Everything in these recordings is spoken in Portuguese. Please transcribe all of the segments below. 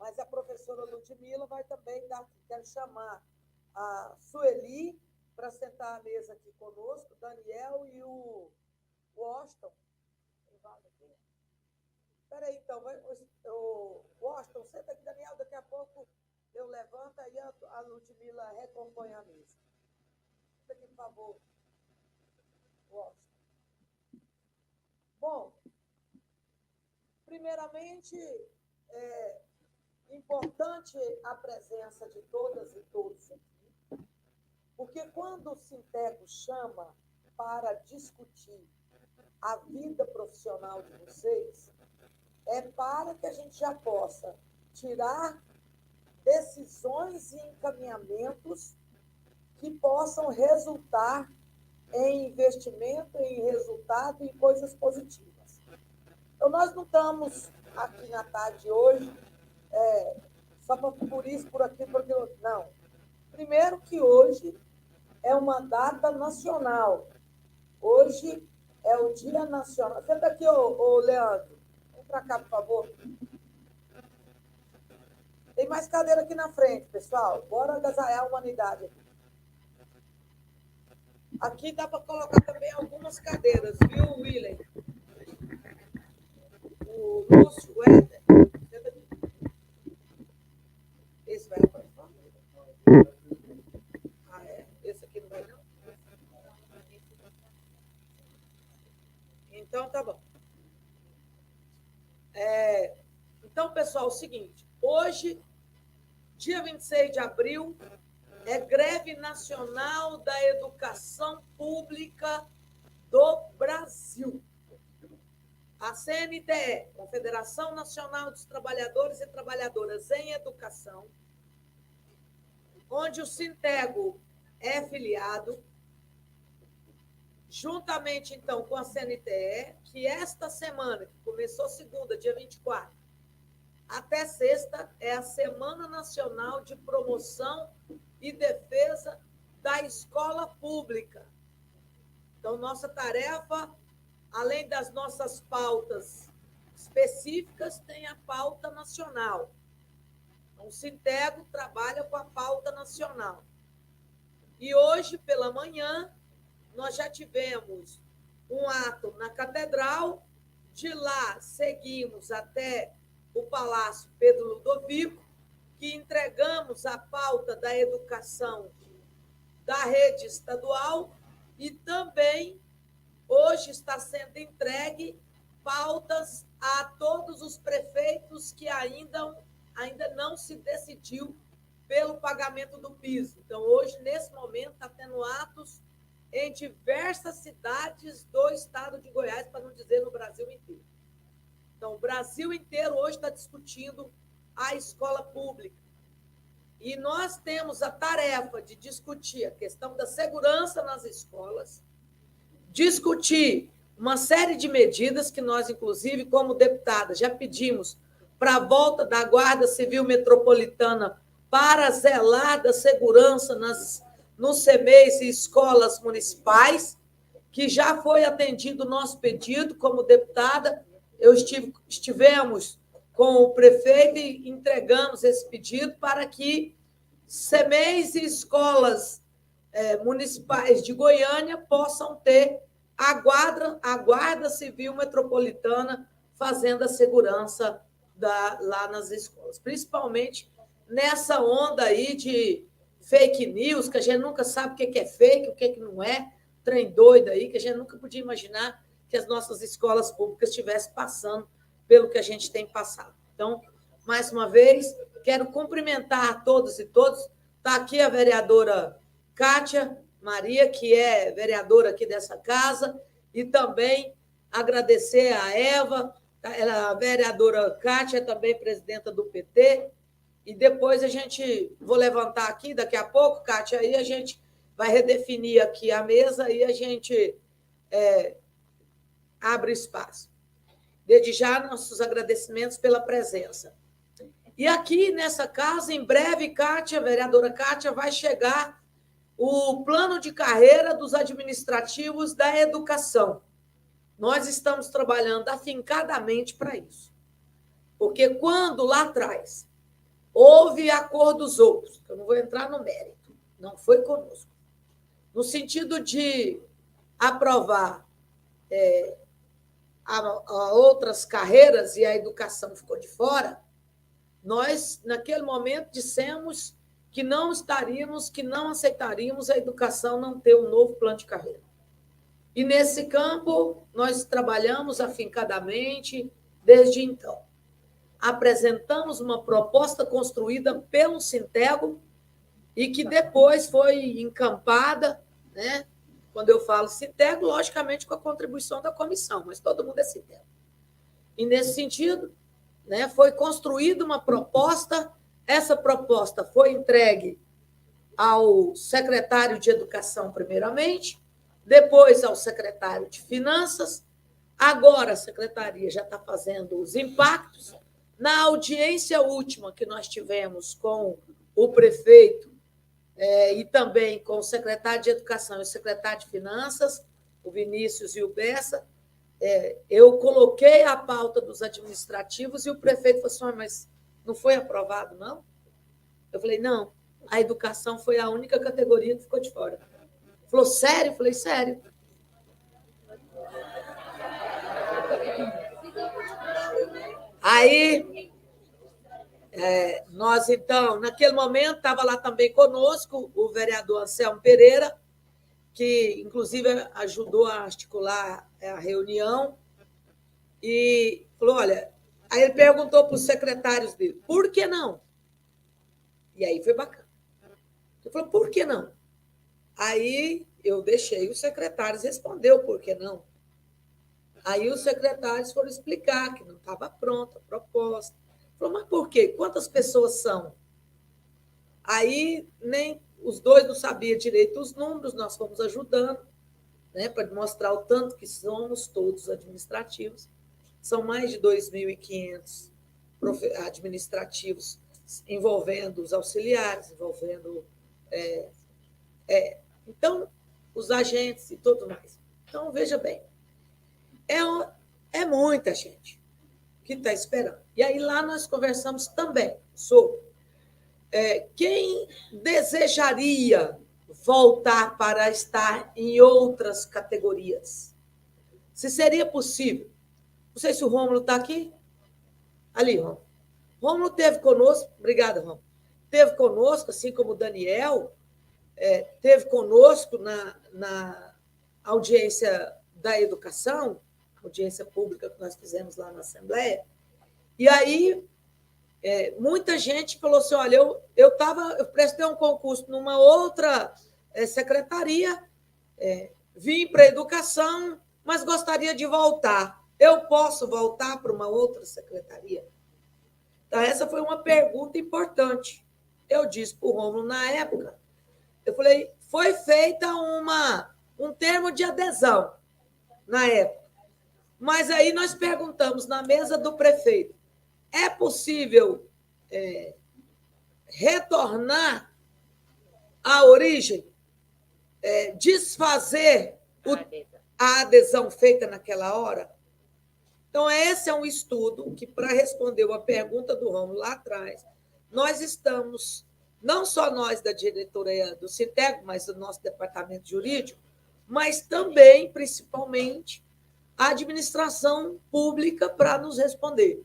mas a professora Ludmila vai também dar, quero chamar a Sueli para sentar à mesa aqui conosco, o Daniel e o Washington. Espera aí, então, o Washington, senta aqui, Daniel, daqui a pouco eu levanto e a Ludmila recompõe a mesa. Senta aqui, por favor, Washington. Bom, primeiramente, é importante a presença de todas e todos aqui, porque quando o Sintego chama para discutir a vida profissional de vocês, é para que a gente já possa tirar decisões e encaminhamentos que possam resultar em investimento, em resultado, em coisas positivas. Então, nós não estamos aqui na tarde de hoje só por isso, por aquilo, por aquilo. Não. Primeiro que hoje é uma data nacional. Hoje é o Dia Nacional. Senta aqui, ô Leandro. Vem para cá, por favor. Tem mais cadeira aqui na frente, pessoal. Bora agasalhar a humanidade. Aqui dá para colocar também algumas cadeiras, viu, Willen? O Lúcio, o Éder. Senta aqui. Esse vai para esse aqui não vai, não? Então, tá bom. Então, pessoal, é o seguinte. Hoje, dia 26 de abril, é greve nacional da educação pública do Brasil. A CNTE, Confederação Nacional dos Trabalhadores e Trabalhadoras em Educação, onde o Sintego é filiado, juntamente, então, com a CNTE, que esta semana, que começou segunda, dia 24, até sexta, é a Semana Nacional de Promoção e Defesa da Escola Pública. Então, nossa tarefa, além das nossas pautas específicas, tem a pauta nacional. Então, o Sintego trabalha com a pauta nacional. E hoje, pela manhã, nós já tivemos um ato na Catedral, de lá seguimos até o Palácio Pedro Ludovico, que entregamos a pauta da educação da rede estadual e também hoje está sendo entregue pautas a todos os prefeitos que ainda não se decidiu pelo pagamento do piso. Então, hoje, nesse momento, está tendo atos em diversas cidades do estado de Goiás, para não dizer no Brasil inteiro. Então, o Brasil inteiro hoje está discutindo a escola pública. E nós temos a tarefa de discutir a questão da segurança nas escolas, discutir uma série de medidas que nós, inclusive, como deputada, já pedimos para a volta da Guarda Civil Metropolitana para zelar da segurança nos CMEs e escolas municipais, que já foi atendido o nosso pedido como deputada. Estivemos com o prefeito e entregamos esse pedido para que CMEs e escolas municipais de Goiânia possam ter a Guarda Civil Metropolitana fazendo a segurança lá nas escolas, principalmente nessa onda aí de fake news, que a gente nunca sabe o que é fake, o que não é, trem doido aí, que a gente nunca podia imaginar que as nossas escolas públicas estivessem passando pelo que a gente tem passado. Então, mais uma vez, quero cumprimentar a todos e todos. Está aqui a vereadora Kátia Maria, que é vereadora aqui dessa casa, e também agradecer a Eva, a vereadora Kátia é também presidenta do PT, e depois vou levantar aqui, daqui a pouco, Kátia, aí a gente vai redefinir aqui a mesa e a gente abre espaço. Desde já, nossos agradecimentos pela presença. E aqui nessa casa, em breve, Kátia, a vereadora Kátia, vai chegar o plano de carreira dos administrativos da educação. Nós estamos trabalhando afincadamente para isso. Porque quando lá atrás houve acordos outros, eu não vou entrar no mérito, não foi conosco, no sentido de aprovar a outras carreiras e a educação ficou de fora, nós, naquele momento, dissemos que não estaríamos, que não aceitaríamos a educação não ter um novo plano de carreira. E, nesse campo, nós trabalhamos afincadamente desde então. Apresentamos uma proposta construída pelo Sintego e que depois foi encampada, né? Quando eu falo Sintego, logicamente com a contribuição da comissão, mas todo mundo é Sintego. E, nesse sentido, né, foi construída uma proposta, essa proposta foi entregue ao secretário de Educação, primeiramente, depois ao secretário de Finanças, agora a secretaria já está fazendo os impactos. Na audiência última que nós tivemos com o prefeito e também com o secretário de Educação e o secretário de Finanças, o Vinícius e o Bessa, eu coloquei a pauta dos administrativos e o prefeito falou assim, mas não foi aprovado, não? Eu falei, não, a educação foi a única categoria que ficou de fora. Ele falou, sério? Eu falei, sério. Aí, nós, então, naquele momento, estava lá também conosco o vereador Anselmo Pereira, que, inclusive, ajudou a articular a reunião, e falou, olha, aí ele perguntou para os secretários dele, por que não? E aí foi bacana. Ele falou, por que não? Aí eu deixei os secretários responder o por que não. Aí os secretários foram explicar que não estava pronta a proposta. Falou, mas por quê? Quantas pessoas são? Aí nem os dois não sabiam direito os números, nós fomos ajudando, né, para mostrar o tanto que somos todos administrativos. São mais de 2.500 administrativos, envolvendo os auxiliares, envolvendo então, os agentes e tudo mais. Então, veja bem, é muita gente que está esperando. E aí lá nós conversamos também sobre quem desejaria voltar para estar em outras categorias. Se seria possível. Não sei se o Rômulo está aqui. Ali, Rômulo. Rômulo esteve conosco. Obrigada, Rômulo. Esteve conosco, assim como o Daniel, esteve conosco na audiência da educação, audiência pública que nós fizemos lá na Assembleia. E aí, muita gente falou assim, olha, eu prestei um concurso numa outra secretaria, vim para a educação, mas gostaria de voltar. Eu posso voltar para uma outra secretaria? Então, essa foi uma pergunta importante. Eu disse para o Rômulo na época, eu falei, foi feita um termo de adesão na época. Mas aí nós perguntamos na mesa do prefeito, é possível retornar à origem, desfazer a adesão feita naquela hora? Então, esse é um estudo que, para responder a pergunta do Rômulo lá atrás, nós estamos, não só nós da diretoria do Sintego, mas do nosso departamento jurídico, mas também, principalmente, a administração pública para nos responder.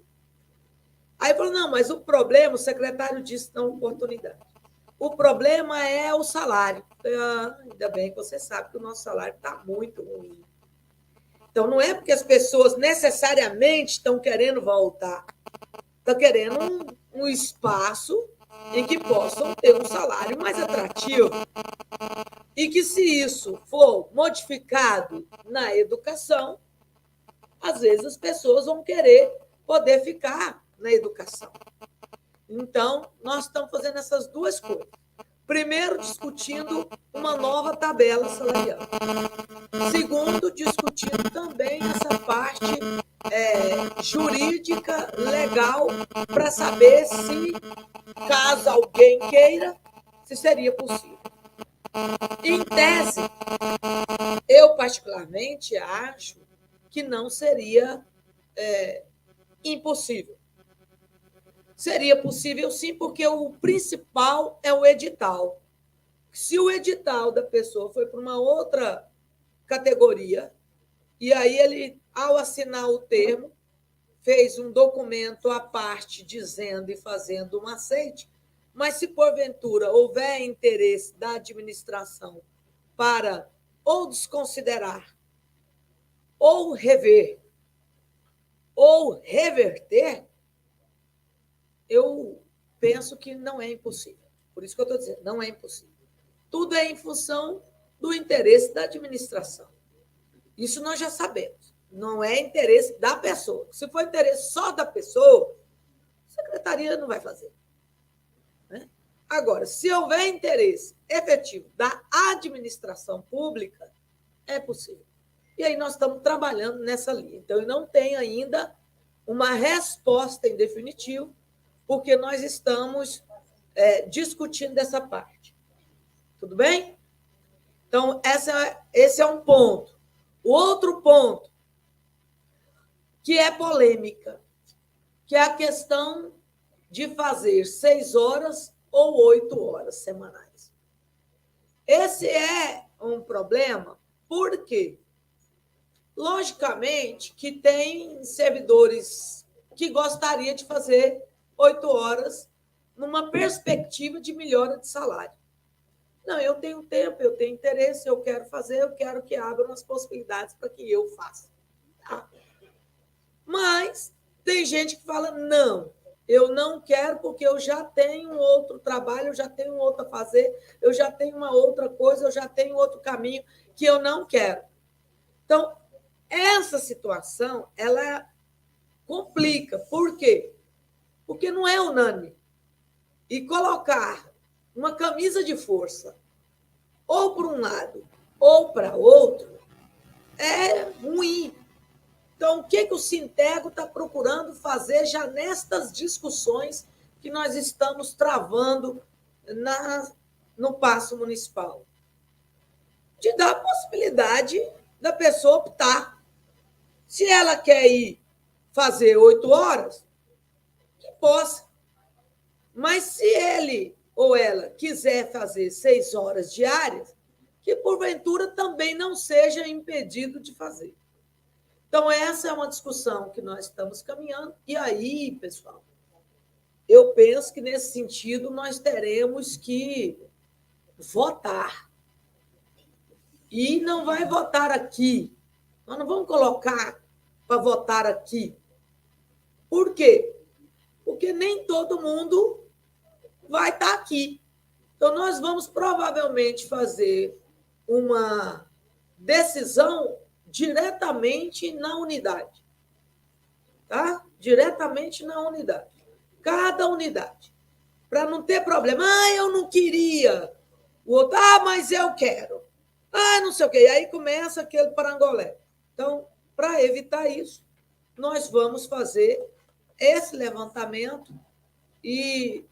Aí falou, não, mas o problema, o secretário disse na oportunidade, o problema é o salário. Ainda bem que você sabe que o nosso salário está muito ruim. Então, não é porque as pessoas necessariamente estão querendo voltar, estão querendo um espaço em que possam ter um salário mais atrativo. E que, se isso for modificado na educação, às vezes as pessoas vão querer poder ficar na educação. Então, nós estamos fazendo essas duas coisas. Primeiro, discutindo uma nova tabela salarial. Segundo, discutindo também essa parte jurídica, legal, para saber se, caso alguém queira, se seria possível. Em tese, eu particularmente acho que não seria impossível. Seria possível, sim, porque o principal é o edital. Se o edital da pessoa foi para uma outra categoria, e aí ele, ao assinar o termo, fez um documento à parte dizendo e fazendo um aceite, mas se porventura houver interesse da administração para ou desconsiderar, ou rever, ou reverter, eu penso que não é impossível. Por isso que eu estou dizendo, não é impossível. Tudo é em função do interesse da administração. Isso nós já sabemos. Não é interesse da pessoa. Se for interesse só da pessoa, a secretaria não vai fazer. Né? Agora, se houver interesse efetivo da administração pública, é possível. E aí nós estamos trabalhando nessa linha. Então, eu não tenho ainda uma resposta em definitivo, porque nós estamos discutindo essa parte. Tudo bem? Então, esse é um ponto. O outro ponto, que é polêmica, que é a questão de fazer 6 horas ou 8 horas semanais. Esse é um problema, porque, logicamente, que tem servidores que gostariam de fazer 8 horas numa perspectiva de melhora de salário. Não, eu tenho tempo, eu tenho interesse, eu quero fazer, eu quero que abram as possibilidades para que eu faça. Tá? Mas tem gente que fala, não, eu não quero porque eu já tenho outro trabalho, eu já tenho outro a fazer, eu já tenho uma outra coisa, eu já tenho outro caminho que eu não quero. Então, essa situação, ela complica. Por quê? Porque não é unânime. E colocar uma camisa de força ou para um lado ou para outro é ruim. Então, o que o Sintego está procurando fazer já nestas discussões que nós estamos travando no Paço Municipal? De dar a possibilidade da pessoa optar. Se ela quer ir fazer 8 horas, que possa. Mas se ele ou ela quiser fazer 6 horas diárias, que porventura também não seja impedido de fazer. Então, essa é uma discussão que nós estamos caminhando. E aí, pessoal, eu penso que, nesse sentido, nós teremos que votar. E não vai votar aqui. Nós não vamos colocar para votar aqui. Por quê? Porque nem todo mundo vai estar aqui. Então, nós vamos provavelmente fazer uma decisão diretamente na unidade. Tá? Diretamente na unidade. Cada unidade. Para não ter problema. Eu não queria. O outro, mas eu quero. Não sei o quê. E aí começa aquele parangolé. Então, para evitar isso, nós vamos fazer esse levantamento e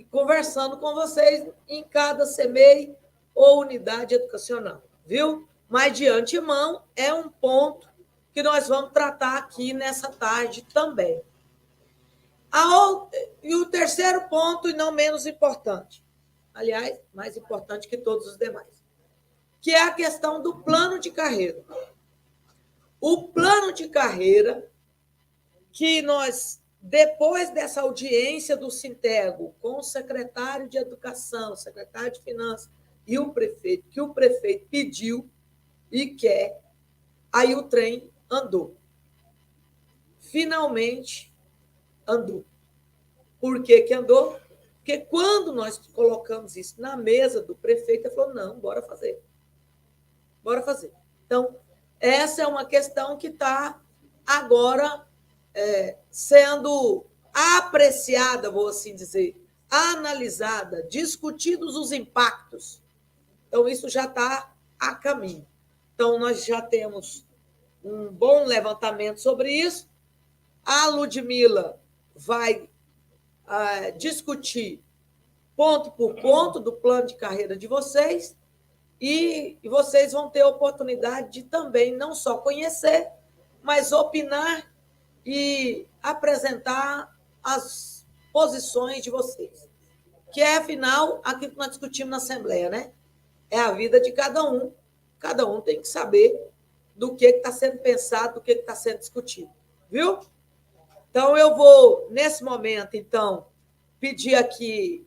conversando com vocês em cada CMEI ou unidade educacional, viu? Mas, de antemão, é um ponto que nós vamos tratar aqui nessa tarde também. E o terceiro ponto, e não menos importante, aliás, mais importante que todos os demais, que é a questão do plano de carreira. O plano de carreira que nós, depois dessa audiência do Sintego com o secretário de Educação, o secretário de Finanças e o prefeito, que o prefeito pediu e quer, aí o trem andou. Finalmente andou. Por que andou? Porque quando nós colocamos isso na mesa do prefeito, ele falou, não, bora fazer. Bora fazer. Então, essa é uma questão que está agora sendo apreciada, vou assim dizer, analisada, discutidos os impactos. Então, isso já está a caminho. Então, nós já temos um bom levantamento sobre isso. A Ludmila vai discutir ponto por ponto do plano de carreira de vocês e vocês vão ter a oportunidade de também não só conhecer, mas opinar e apresentar as posições de vocês, que é, afinal, aquilo que nós discutimos na Assembleia, né? É a vida de cada um. Cada um tem que saber do que está sendo pensado, do que está sendo discutido. Viu? Então, eu vou, nesse momento, então, pedir aqui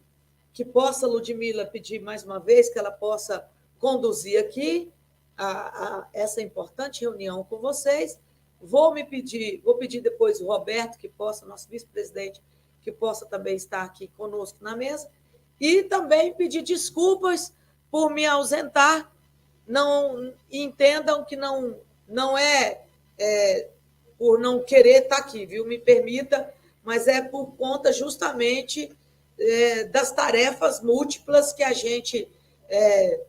que possa, Ludmila, pedir mais uma vez que ela possa conduzir aqui essa importante reunião com vocês. Vou pedir depois o Roberto, que possa, nosso vice-presidente, que possa também estar aqui conosco na mesa, e também pedir desculpas por me ausentar. Não entendam que não é por não querer estar aqui, viu? Me permita, mas é por conta justamente das tarefas múltiplas que a gente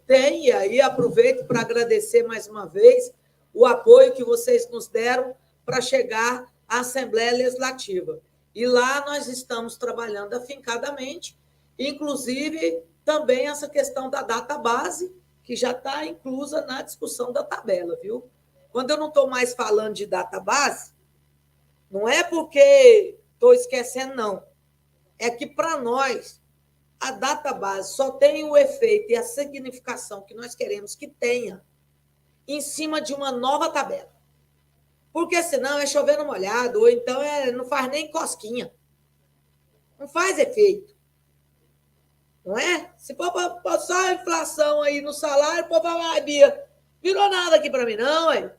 tem, e aí aproveito para agradecer mais uma vez o apoio que vocês nos deram para chegar à Assembleia Legislativa. E lá nós estamos trabalhando afincadamente, inclusive também essa questão da database, que já está inclusa na discussão da tabela, viu? Quando eu não estou mais falando de database, não é porque estou esquecendo, não. É que, para nós, a database só tem o efeito e a significação que nós queremos que tenha em cima de uma nova tabela. Porque, senão, é chover no molhado, ou então não faz nem cosquinha. Não faz efeito. Não é? Se for só a inflação aí no salário, o povo vai, Bia, virou nada aqui para mim, não, hein?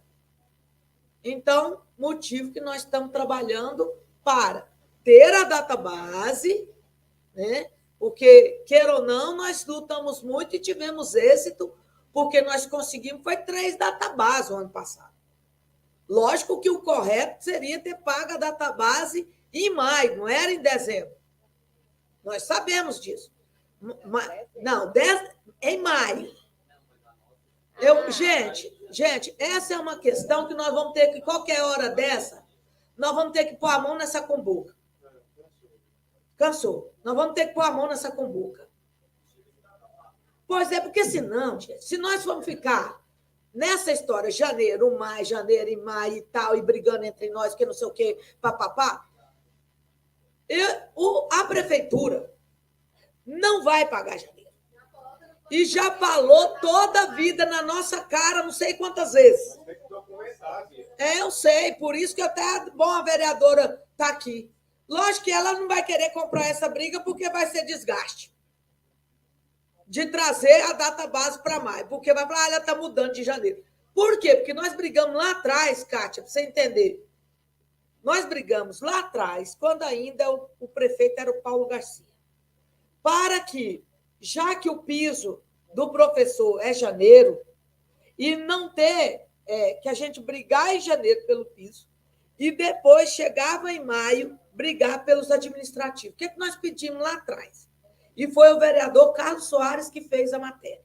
Então, motivo que nós estamos trabalhando para ter a database, né? Porque, queira ou não, nós lutamos muito e tivemos êxito, porque nós conseguimos, foi 3 databases o ano passado. Lógico que o correto seria ter pago a database em maio, não era em dezembro. Nós sabemos disso. Não, em maio. Gente, essa é uma questão que nós vamos ter que, qualquer hora dessa, nós vamos ter que pôr a mão nessa cumbuca. Cansou. Nós vamos ter que pôr a mão nessa cumbuca. Pois é, porque senão, gente, se nós formos ficar nessa história, janeiro e maio e tal, e brigando entre nós, que não sei o quê, papapá, a prefeitura não vai pagar janeiro. E já falou toda a vida na nossa cara, não sei quantas vezes. Eu sei, por isso que até bom a vereadora está aqui. Lógico que ela não vai querer comprar essa briga, porque vai ser desgaste de trazer a database para maio, porque vai falar, ela está mudando de janeiro. Por quê? Porque nós brigamos lá atrás, Kátia, para você entender. Nós brigamos lá atrás, quando ainda o prefeito era o Paulo Garcia, para que, já que o piso do professor é janeiro, e não ter que a gente brigar em janeiro pelo piso, e depois chegava em maio, brigar pelos administrativos. O que nós pedimos lá atrás? E foi o vereador Carlos Soares que fez a matéria.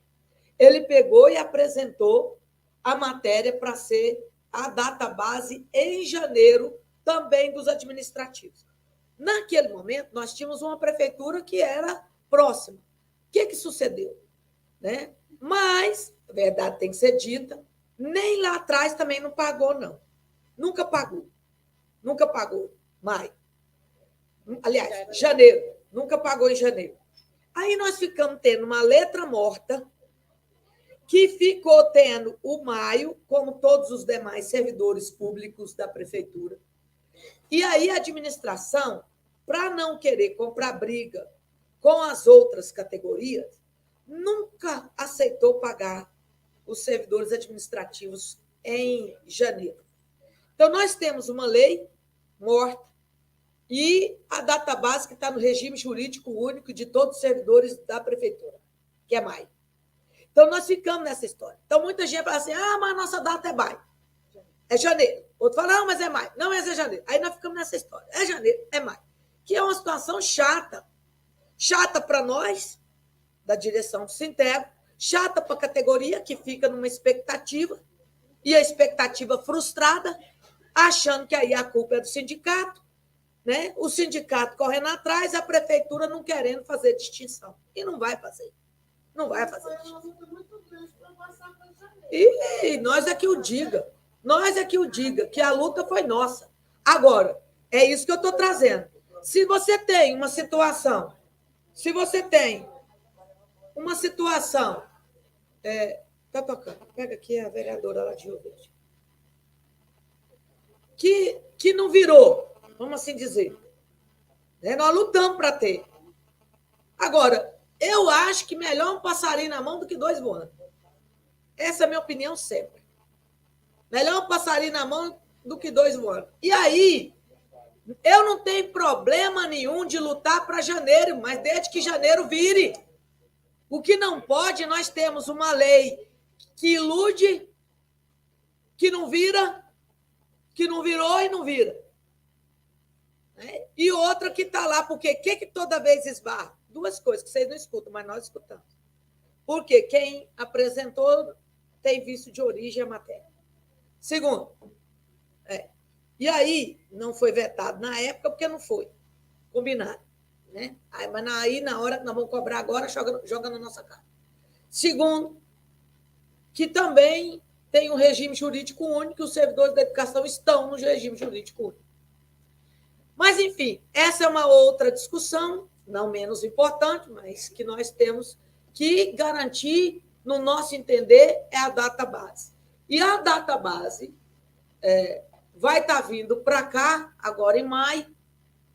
Ele pegou e apresentou a matéria para ser a database em janeiro também dos administrativos. Naquele momento, nós tínhamos uma prefeitura que era próxima. O que sucedeu? Né? Mas, a verdade tem que ser dita, nem lá atrás também não pagou, não. Nunca pagou. Nunca pagou. Maio. Aliás, janeiro. Nunca pagou em janeiro. Aí nós ficamos tendo uma letra morta que ficou tendo o maio, como todos os demais servidores públicos da prefeitura. E aí a administração, para não querer comprar briga com as outras categorias, nunca aceitou pagar os servidores administrativos em janeiro. Então, nós temos uma lei morta e a database que está no regime jurídico único de todos os servidores da prefeitura, que é maio. Então, nós ficamos nessa história. Então, muita gente fala assim, mas a nossa data é maio. É janeiro. Outro fala, não, mas é maio. Não, mas é janeiro. Aí nós ficamos nessa história. É janeiro, é maio. Que é uma situação chata. Chata para nós, da direção do Sintego, chata para a categoria, que fica numa expectativa, e a expectativa frustrada, achando que aí a culpa é do sindicato, né? O sindicato correndo atrás, a prefeitura não querendo fazer distinção. E não vai fazer. Não vai fazer distinção. E nós é que o diga. Nós é que o diga, que a luta foi nossa. Agora, é isso que eu estou trazendo. se você tem uma situação, tá tocando, pega aqui a vereadora lá de Rio Verde, que não virou, vamos assim dizer. Né? Nós lutamos para ter. Agora, eu acho que melhor um passarinho na mão do que 2 voando. Essa é a minha opinião sempre. Melhor um passarinho na mão do que 2 voando. E aí, eu não tenho problema nenhum de lutar para janeiro, mas desde que janeiro vire. O que não pode, nós temos uma lei que ilude, que não vira, que não virou e não vira. Né? E outra que está lá, porque o que toda vez esbarra? 2 coisas que vocês não escutam, mas nós escutamos. Porque quem apresentou tem vício de origem a matéria. Segundo, e aí não foi vetado na época porque não foi combinado. Né? Mas aí, na hora que nós vamos cobrar agora, joga na nossa cara. Segundo, que também tem um regime jurídico único, e os servidores da educação estão no regime jurídico único. Mas, enfim, essa é uma outra discussão, não menos importante, mas que nós temos que garantir, no nosso entender, é a data base. E a data base vai estar vindo para cá, agora em maio.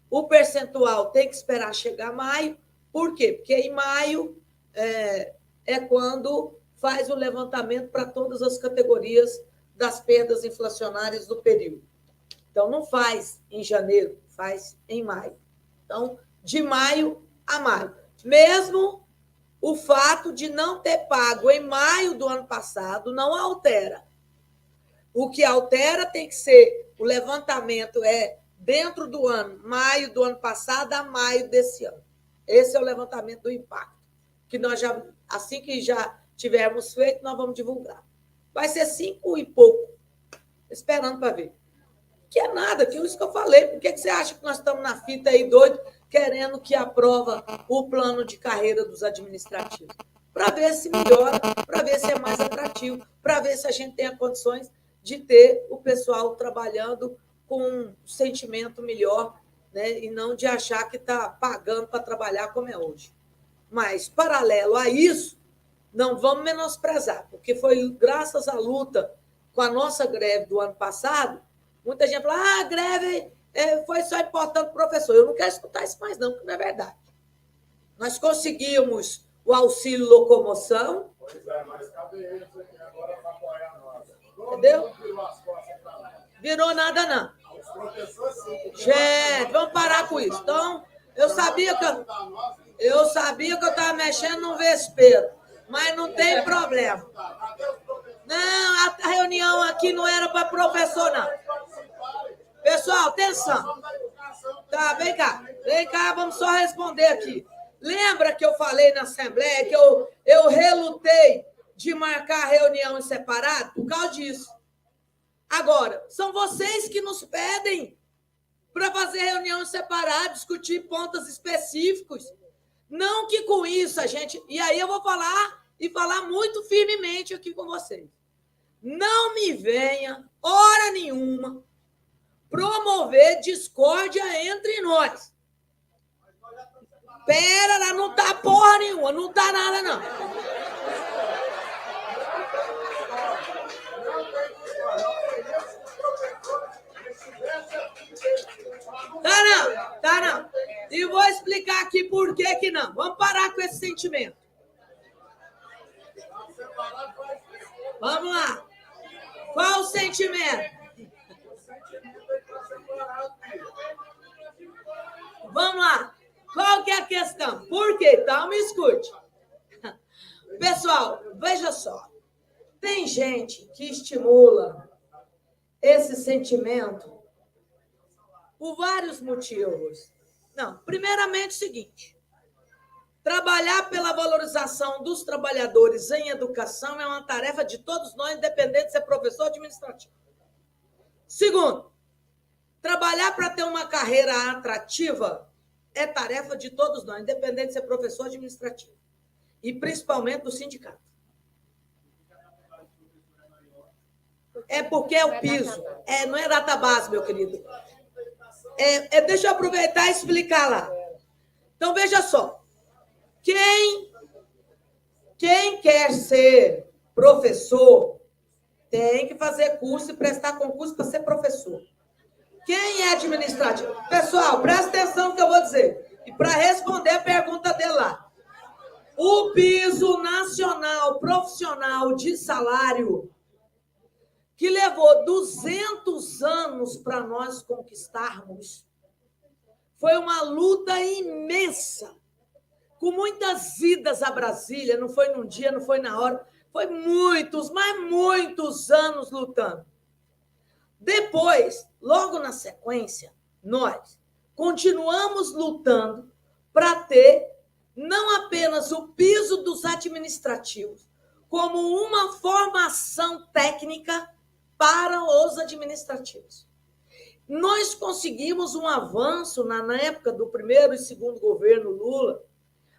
O percentual tem que esperar chegar a maio. Por quê? Porque em maio é quando faz o levantamento para todas as categorias das perdas inflacionárias do período. Então, não faz em janeiro, faz em maio. Então, de maio a maio. Mesmo o fato de não ter pago em maio do ano passado não altera. O que altera tem que ser o levantamento dentro do ano, maio do ano passado a maio desse ano. Esse é o levantamento do impacto, que nós já, assim que já tivermos feito, nós vamos divulgar. Vai ser 5 e pouco, esperando para ver. Que é nada, que é isso que eu falei. Por que você acha que nós estamos na fita aí, doido, querendo que aprova o plano de carreira dos administrativos? Para ver se melhora, para ver se é mais atrativo, para ver se a gente tem condições de ter o pessoal trabalhando com um sentimento melhor, né? E não de achar que está pagando para trabalhar como é hoje. Mas, paralelo a isso, não vamos menosprezar, porque foi graças à luta com a nossa greve do ano passado, muita gente fala, a greve foi só importante para o professor. Eu não quero escutar isso mais não, porque não é verdade. Nós conseguimos o auxílio locomoção. Pois é, mas cadê eles aqui agora para apoiar nós? Entendeu? Virou nada, não. Os professores, sim. Gente, vamos parar com isso. Então, eu sabia que eu estava mexendo num vespeiro, mas não tem problema. Não, a reunião aqui não era para professor, não. Pessoal, atenção. Tá, vem cá, vamos só responder aqui. Lembra que eu falei na Assembleia que eu relutei de marcar a reunião em separado por causa disso? Agora, são vocês que nos pedem para fazer reunião em separado, discutir pontos específicos. Não que com isso a gente... E aí eu vou falar e falar muito firmemente aqui com vocês. Não me venha, hora nenhuma, promover discórdia entre nós. Pera, não tá porra nenhuma, não tá nada, não. Tá não. E vou explicar aqui por que não. Vamos parar com esse sentimento. Vamos lá. Qual o sentimento? Vamos lá. Qual que é a questão? Por quê? Então, me escute. Pessoal, veja só. Tem gente que estimula esse sentimento por vários motivos. Não, primeiramente o seguinte. Trabalhar pela valorização dos trabalhadores em educação é uma tarefa de todos nós, independente de ser professor ou administrativo. Segundo, trabalhar para ter uma carreira atrativa é tarefa de todos nós, independente de ser professor ou administrativo. E principalmente do sindicato. É porque é o piso. Não é data base, meu querido. Deixa eu aproveitar e explicar lá. Então, veja só. Quem quer ser professor tem que fazer curso e prestar concurso para ser professor. Quem é administrativo? Pessoal, presta atenção no que eu vou dizer. E para responder a pergunta dele lá. O piso nacional profissional de salário, que levou 200 anos para nós conquistarmos, foi uma luta imensa, com muitas idas a Brasília, não foi num dia, não foi na hora, foi muitos, mas muitos anos lutando. Depois, logo na sequência, nós continuamos lutando para ter não apenas o piso dos administrativos, como uma formação técnica para os administrativos. Nós conseguimos um avanço na época do primeiro e segundo governo Lula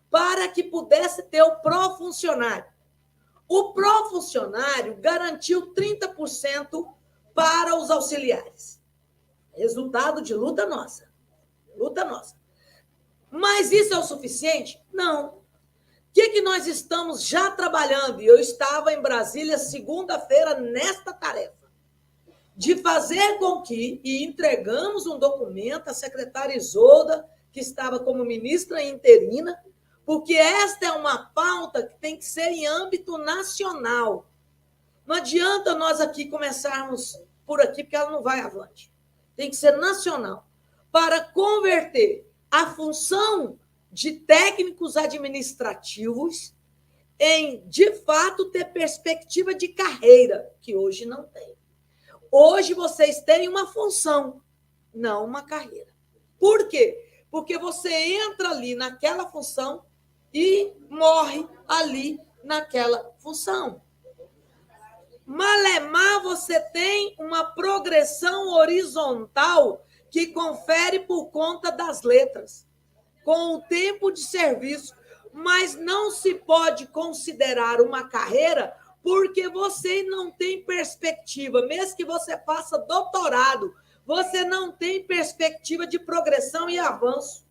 para que pudesse ter o pró-funcionário. O pró-funcionário garantiu 30% para os auxiliares. Resultado de luta nossa. Luta nossa. Mas isso é o suficiente? Não. O que nós estamos já trabalhando? E eu estava em Brasília segunda-feira nesta tarefa, de fazer com que, e entregamos um documento à secretária Isolda, que estava como ministra interina, porque esta é uma pauta que tem que ser em âmbito nacional. Não adianta nós aqui começarmos por aqui, porque ela não vai avante. Tem que ser nacional, para converter a função de técnicos administrativos em, de fato, ter perspectiva de carreira, que hoje não tem. Hoje vocês têm uma função, não uma carreira. Por quê? Porque você entra ali naquela função e morre ali naquela função. Malemar, você tem uma progressão horizontal que confere por conta das letras, com o tempo de serviço, mas não se pode considerar uma carreira porque você não tem perspectiva, mesmo que você faça doutorado, você não tem perspectiva de progressão e avanço,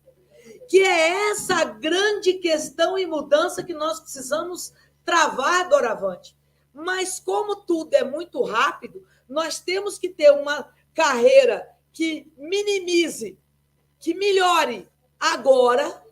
que é essa grande questão e mudança que nós precisamos travar, doravante. Mas como tudo é muito rápido, nós temos que ter uma carreira que minimize, que melhore agora,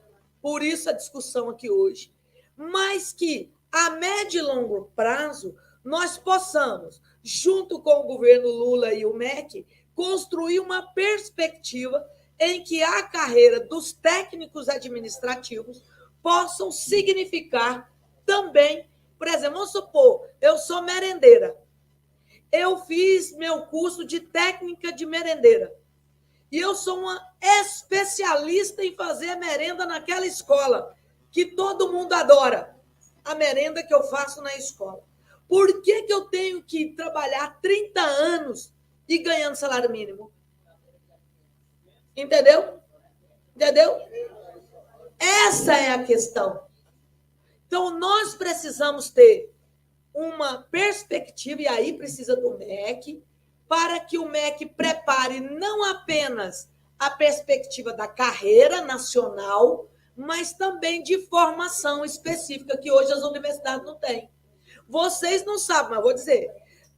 por isso a discussão aqui hoje, mas que a médio e longo prazo nós possamos, junto com o governo Lula e o MEC, construir uma perspectiva em que a carreira dos técnicos administrativos possam significar também, por exemplo, vamos supor, eu sou merendeira, eu fiz meu curso de técnica de merendeira, e eu sou uma especialista em fazer merenda naquela escola, que todo mundo adora, a merenda que eu faço na escola. Por que eu tenho que trabalhar 30 anos e ganhando salário mínimo? Entendeu? Entendeu? Essa é a questão. Então, nós precisamos ter uma perspectiva, e aí precisa do MEC, para que o MEC prepare não apenas a perspectiva da carreira nacional, mas também de formação específica, que hoje as universidades não têm. Vocês não sabem, mas vou dizer.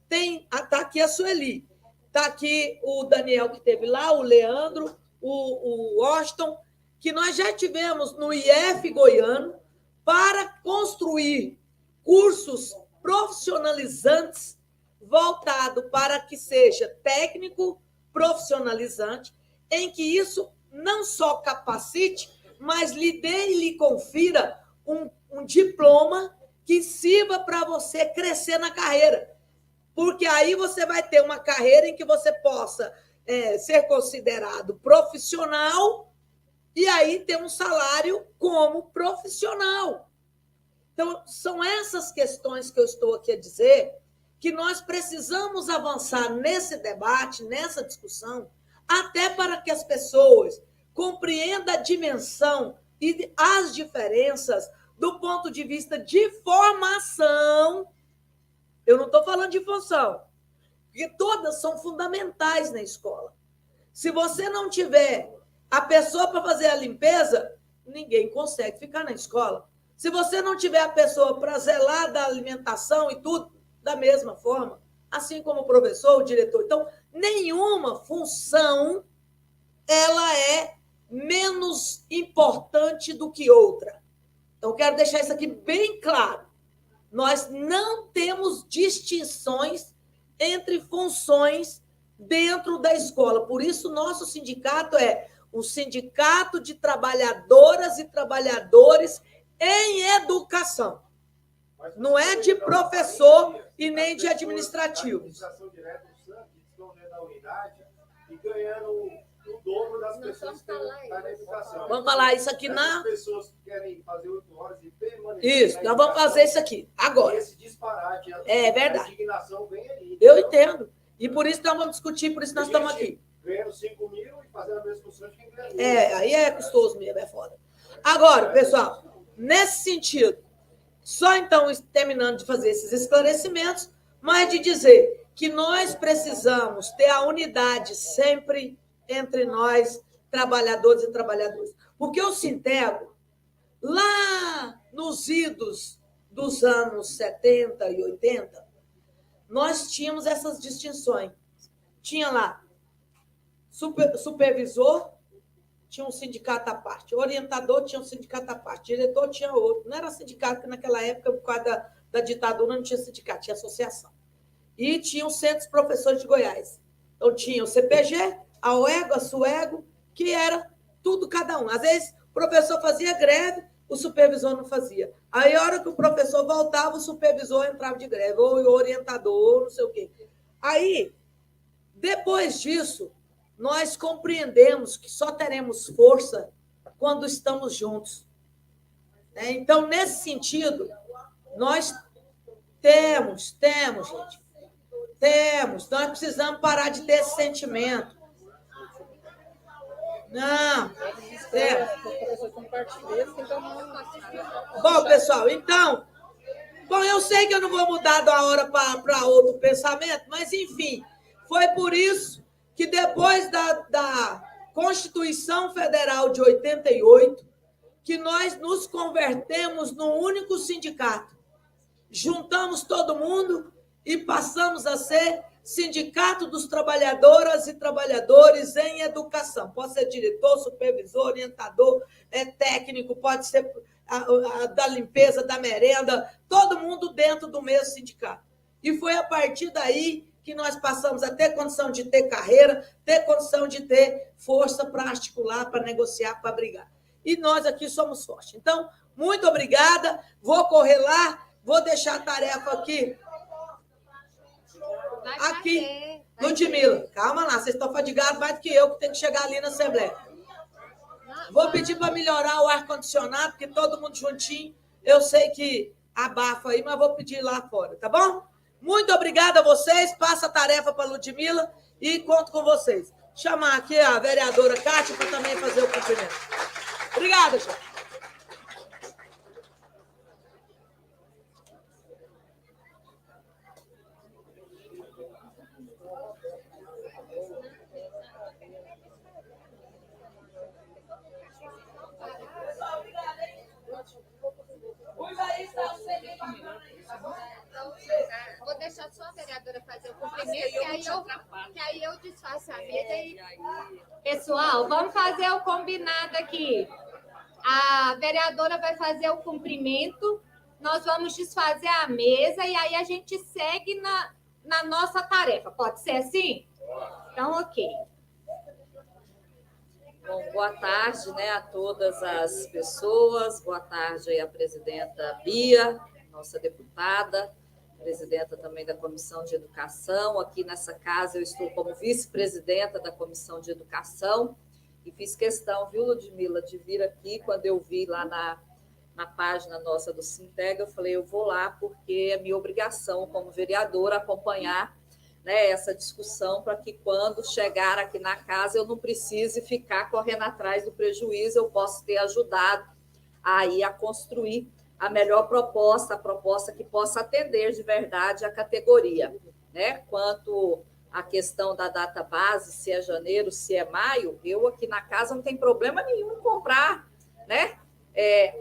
Está aqui a Sueli, está aqui o Daniel, que esteve lá, o Leandro, o Washington, que nós já tivemos no IF goiano para construir cursos profissionalizantes voltado para que seja técnico profissionalizante, em que isso não só capacite, mas lhe dê e lhe confira um diploma que sirva para você crescer na carreira. Porque aí você vai ter uma carreira em que você possa ser considerado profissional e aí ter um salário como profissional. Então, são essas questões que eu estou aqui a dizer que nós precisamos avançar nesse debate, nessa discussão, até para que as pessoas compreendam a dimensão e as diferenças do ponto de vista de formação. Eu não estou falando de função, porque todas são fundamentais na escola. Se você não tiver a pessoa para fazer a limpeza, ninguém consegue ficar na escola. Se você não tiver a pessoa para zelar da alimentação e tudo, da mesma forma, assim como o professor, o diretor. Então, nenhuma função ela é menos importante do que outra. Então, quero deixar isso aqui bem claro. Nós não temos distinções entre funções dentro da escola. Por isso, nosso sindicato é um sindicato de trabalhadoras e trabalhadores em educação. Não é de professor e nem de administrativo. Administração direta do SAM, que estão dentro da unidade e ganhando o dobro das pessoas que estão na educação. Vamos falar isso aqui na... As pessoas que querem fazer 8 horas e permanecer. Isso, nós vamos fazer isso aqui, agora. Esse disparate, é verdade. A indignação vem aí. Eu entendo. E por isso nós vamos discutir, por isso nós estamos aqui. Ganhando 5 mil e fazendo a mesma função de quem ganha. Aí é custoso mesmo, é foda. Agora, pessoal, nesse sentido, só então terminando de fazer esses esclarecimentos, mas de dizer que nós precisamos ter a unidade sempre entre nós, trabalhadores e trabalhadoras. Porque o Sintego, lá nos idos dos anos 70 e 80, nós tínhamos essas distinções. Tinha lá supervisor, tinha um sindicato à parte. Orientador tinha um sindicato à parte. Diretor tinha outro. Não era sindicato, porque naquela época, por causa da ditadura, não tinha sindicato, tinha associação. E tinha os centros professores de Goiás. Então, tinha o CPG, a OEGO, a SUEGO, que era tudo cada um. Às vezes, o professor fazia greve, o supervisor não fazia. Aí, a hora que o professor voltava, o supervisor entrava de greve, ou o orientador, ou não sei o quê. Aí, depois disso, nós compreendemos que só teremos força quando estamos juntos. Então, nesse sentido, nós temos, gente. Nós precisamos parar de ter esse sentimento. Não. Bom, pessoal, então... Bom, eu sei que eu não vou mudar de uma hora para outro pensamento, mas, enfim, foi por isso que depois da Constituição Federal de 88, que nós nos convertemos num único sindicato. Juntamos todo mundo e passamos a ser Sindicato dos Trabalhadoras e Trabalhadores em Educação. Pode ser diretor, supervisor, orientador, técnico, pode ser da limpeza, da merenda, todo mundo dentro do mesmo sindicato. E foi a partir daí que nós passamos a ter condição de ter carreira, ter condição de ter força para articular, para negociar, para brigar. E nós aqui somos fortes. Então, muito obrigada. Vou correr lá, vou deixar a tarefa aqui. Aqui, Ludmila. Calma lá, vocês estão fadigados mais do que eu, que tenho que chegar ali na Assembleia. Vou pedir para melhorar o ar-condicionado, porque todo mundo juntinho. Eu sei que abafa aí, mas vou pedir lá fora, tá bom? Muito obrigada a vocês. Passa a tarefa para a Ludmila e conto com vocês. Chamar aqui a vereadora Cátia para também fazer o cumprimento. Obrigada, gente. Vou deixar só a vereadora fazer o cumprimento, que aí eu desfaço a mesa. Pessoal, vamos fazer o combinado aqui. A vereadora vai fazer o cumprimento, nós vamos desfazer a mesa e aí a gente segue na nossa tarefa. Pode ser assim? Então, ok. Bom, boa tarde, a todas as pessoas. Boa tarde aí à presidenta Bia, nossa deputada, presidenta também da Comissão de Educação. Aqui nessa casa eu estou como vice-presidenta da Comissão de Educação e fiz questão, viu, Ludmila, de vir aqui. Quando eu vi lá na página nossa do Sintego, eu falei, eu vou lá porque é minha obrigação como vereadora acompanhar essa discussão para que quando chegar aqui na casa eu não precise ficar correndo atrás do prejuízo, eu posso ter ajudado aí a construir a melhor proposta, a proposta que possa atender de verdade a categoria, Quanto a questão da data base, se é janeiro, se é maio, eu aqui na casa não tem problema nenhum em comprar, né?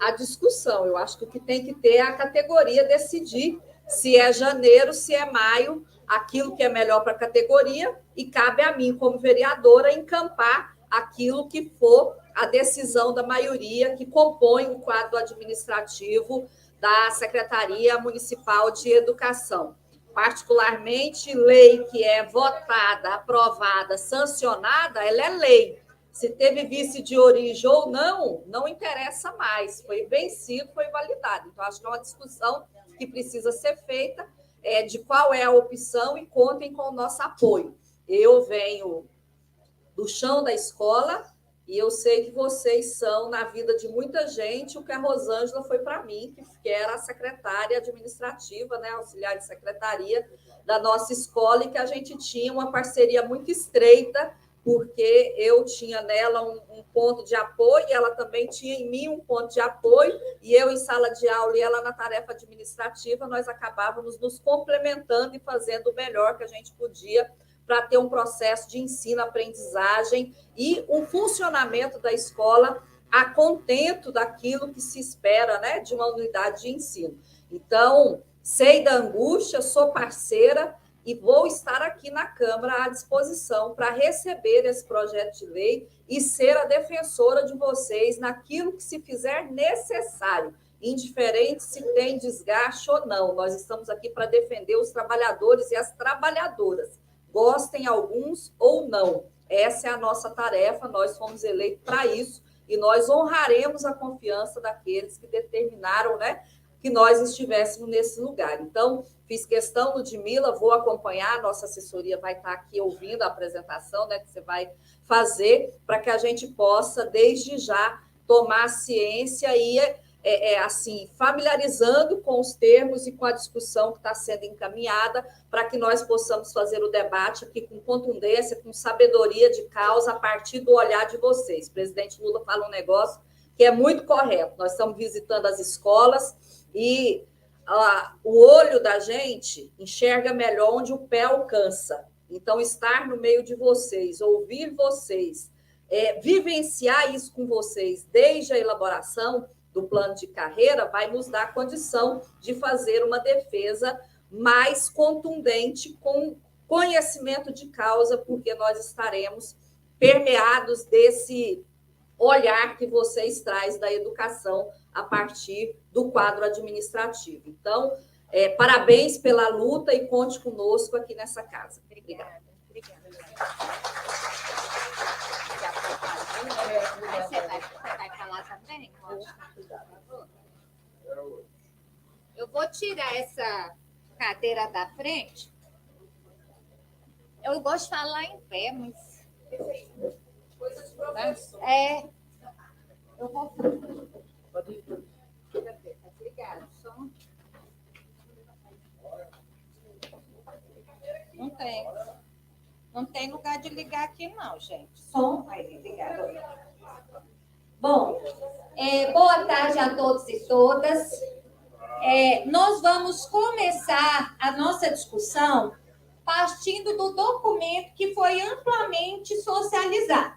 A discussão. Eu acho que o que tem que ter é a categoria decidir se é janeiro, se é maio, aquilo que é melhor para a categoria, e cabe a mim, como vereadora, encampar aquilo que for a decisão da maioria que compõe o quadro administrativo da Secretaria Municipal de Educação. Particularmente, lei que é votada, aprovada, sancionada, ela é lei. Se teve vice de origem ou não, não interessa mais. Foi vencido, foi validado. Então, acho que é uma discussão que precisa ser feita de qual é a opção, e contem com o nosso apoio. Eu venho do chão da escola e eu sei que vocês são, na vida de muita gente, o que a Rosângela foi para mim, que era a secretária administrativa, né, auxiliar de secretaria da nossa escola, e que a gente tinha uma parceria muito estreita, porque eu tinha nela um ponto de apoio, e ela também tinha em mim um ponto de apoio, e eu em sala de aula e ela na tarefa administrativa, nós acabávamos nos complementando e fazendo o melhor que a gente podia para ter um processo de ensino-aprendizagem e um funcionamento da escola a contento daquilo que se espera, né, de uma unidade de ensino. Então, sei da angústia, sou parceira, e vou estar aqui na Câmara à disposição para receber esse projeto de lei e ser a defensora de vocês naquilo que se fizer necessário, indiferente se tem desgaste ou não. Nós estamos aqui para defender os trabalhadores e as trabalhadoras, gostem alguns ou não. Essa é a nossa tarefa, nós fomos eleitos para isso, e nós honraremos a confiança daqueles que determinaram, né, que nós estivéssemos nesse lugar. Então, fiz questão, Ludmila, vou acompanhar, nossa assessoria vai estar aqui ouvindo a apresentação, né, que você vai fazer, para que a gente possa, desde já, tomar ciência e, assim, familiarizando com os termos e com a discussão que está sendo encaminhada, para que nós possamos fazer o debate aqui com contundência, com sabedoria de causa, a partir do olhar de vocês. O presidente Lula fala um negócio que é muito correto. Nós estamos visitando as escolas, e o olho da gente enxerga melhor onde o pé alcança. Então, estar no meio de vocês, ouvir vocês, vivenciar isso com vocês desde a elaboração do plano de carreira, vai nos dar condição de fazer uma defesa mais contundente, com conhecimento de causa, porque nós estaremos permeados desse olhar que vocês trazem da educação a partir do quadro administrativo. Então, parabéns pela luta e conte conosco aqui nessa casa. Obrigada. Você vai falar também? Eu vou tirar essa cadeira da frente. Eu gosto de falar em pé, mas... Coisa de professor. Eu vou... Obrigada. Não tem lugar de ligar aqui, não, gente. Som aí, obrigada. Bom, boa tarde a todos e todas. Nós vamos começar a nossa discussão partindo do documento que foi amplamente socializado.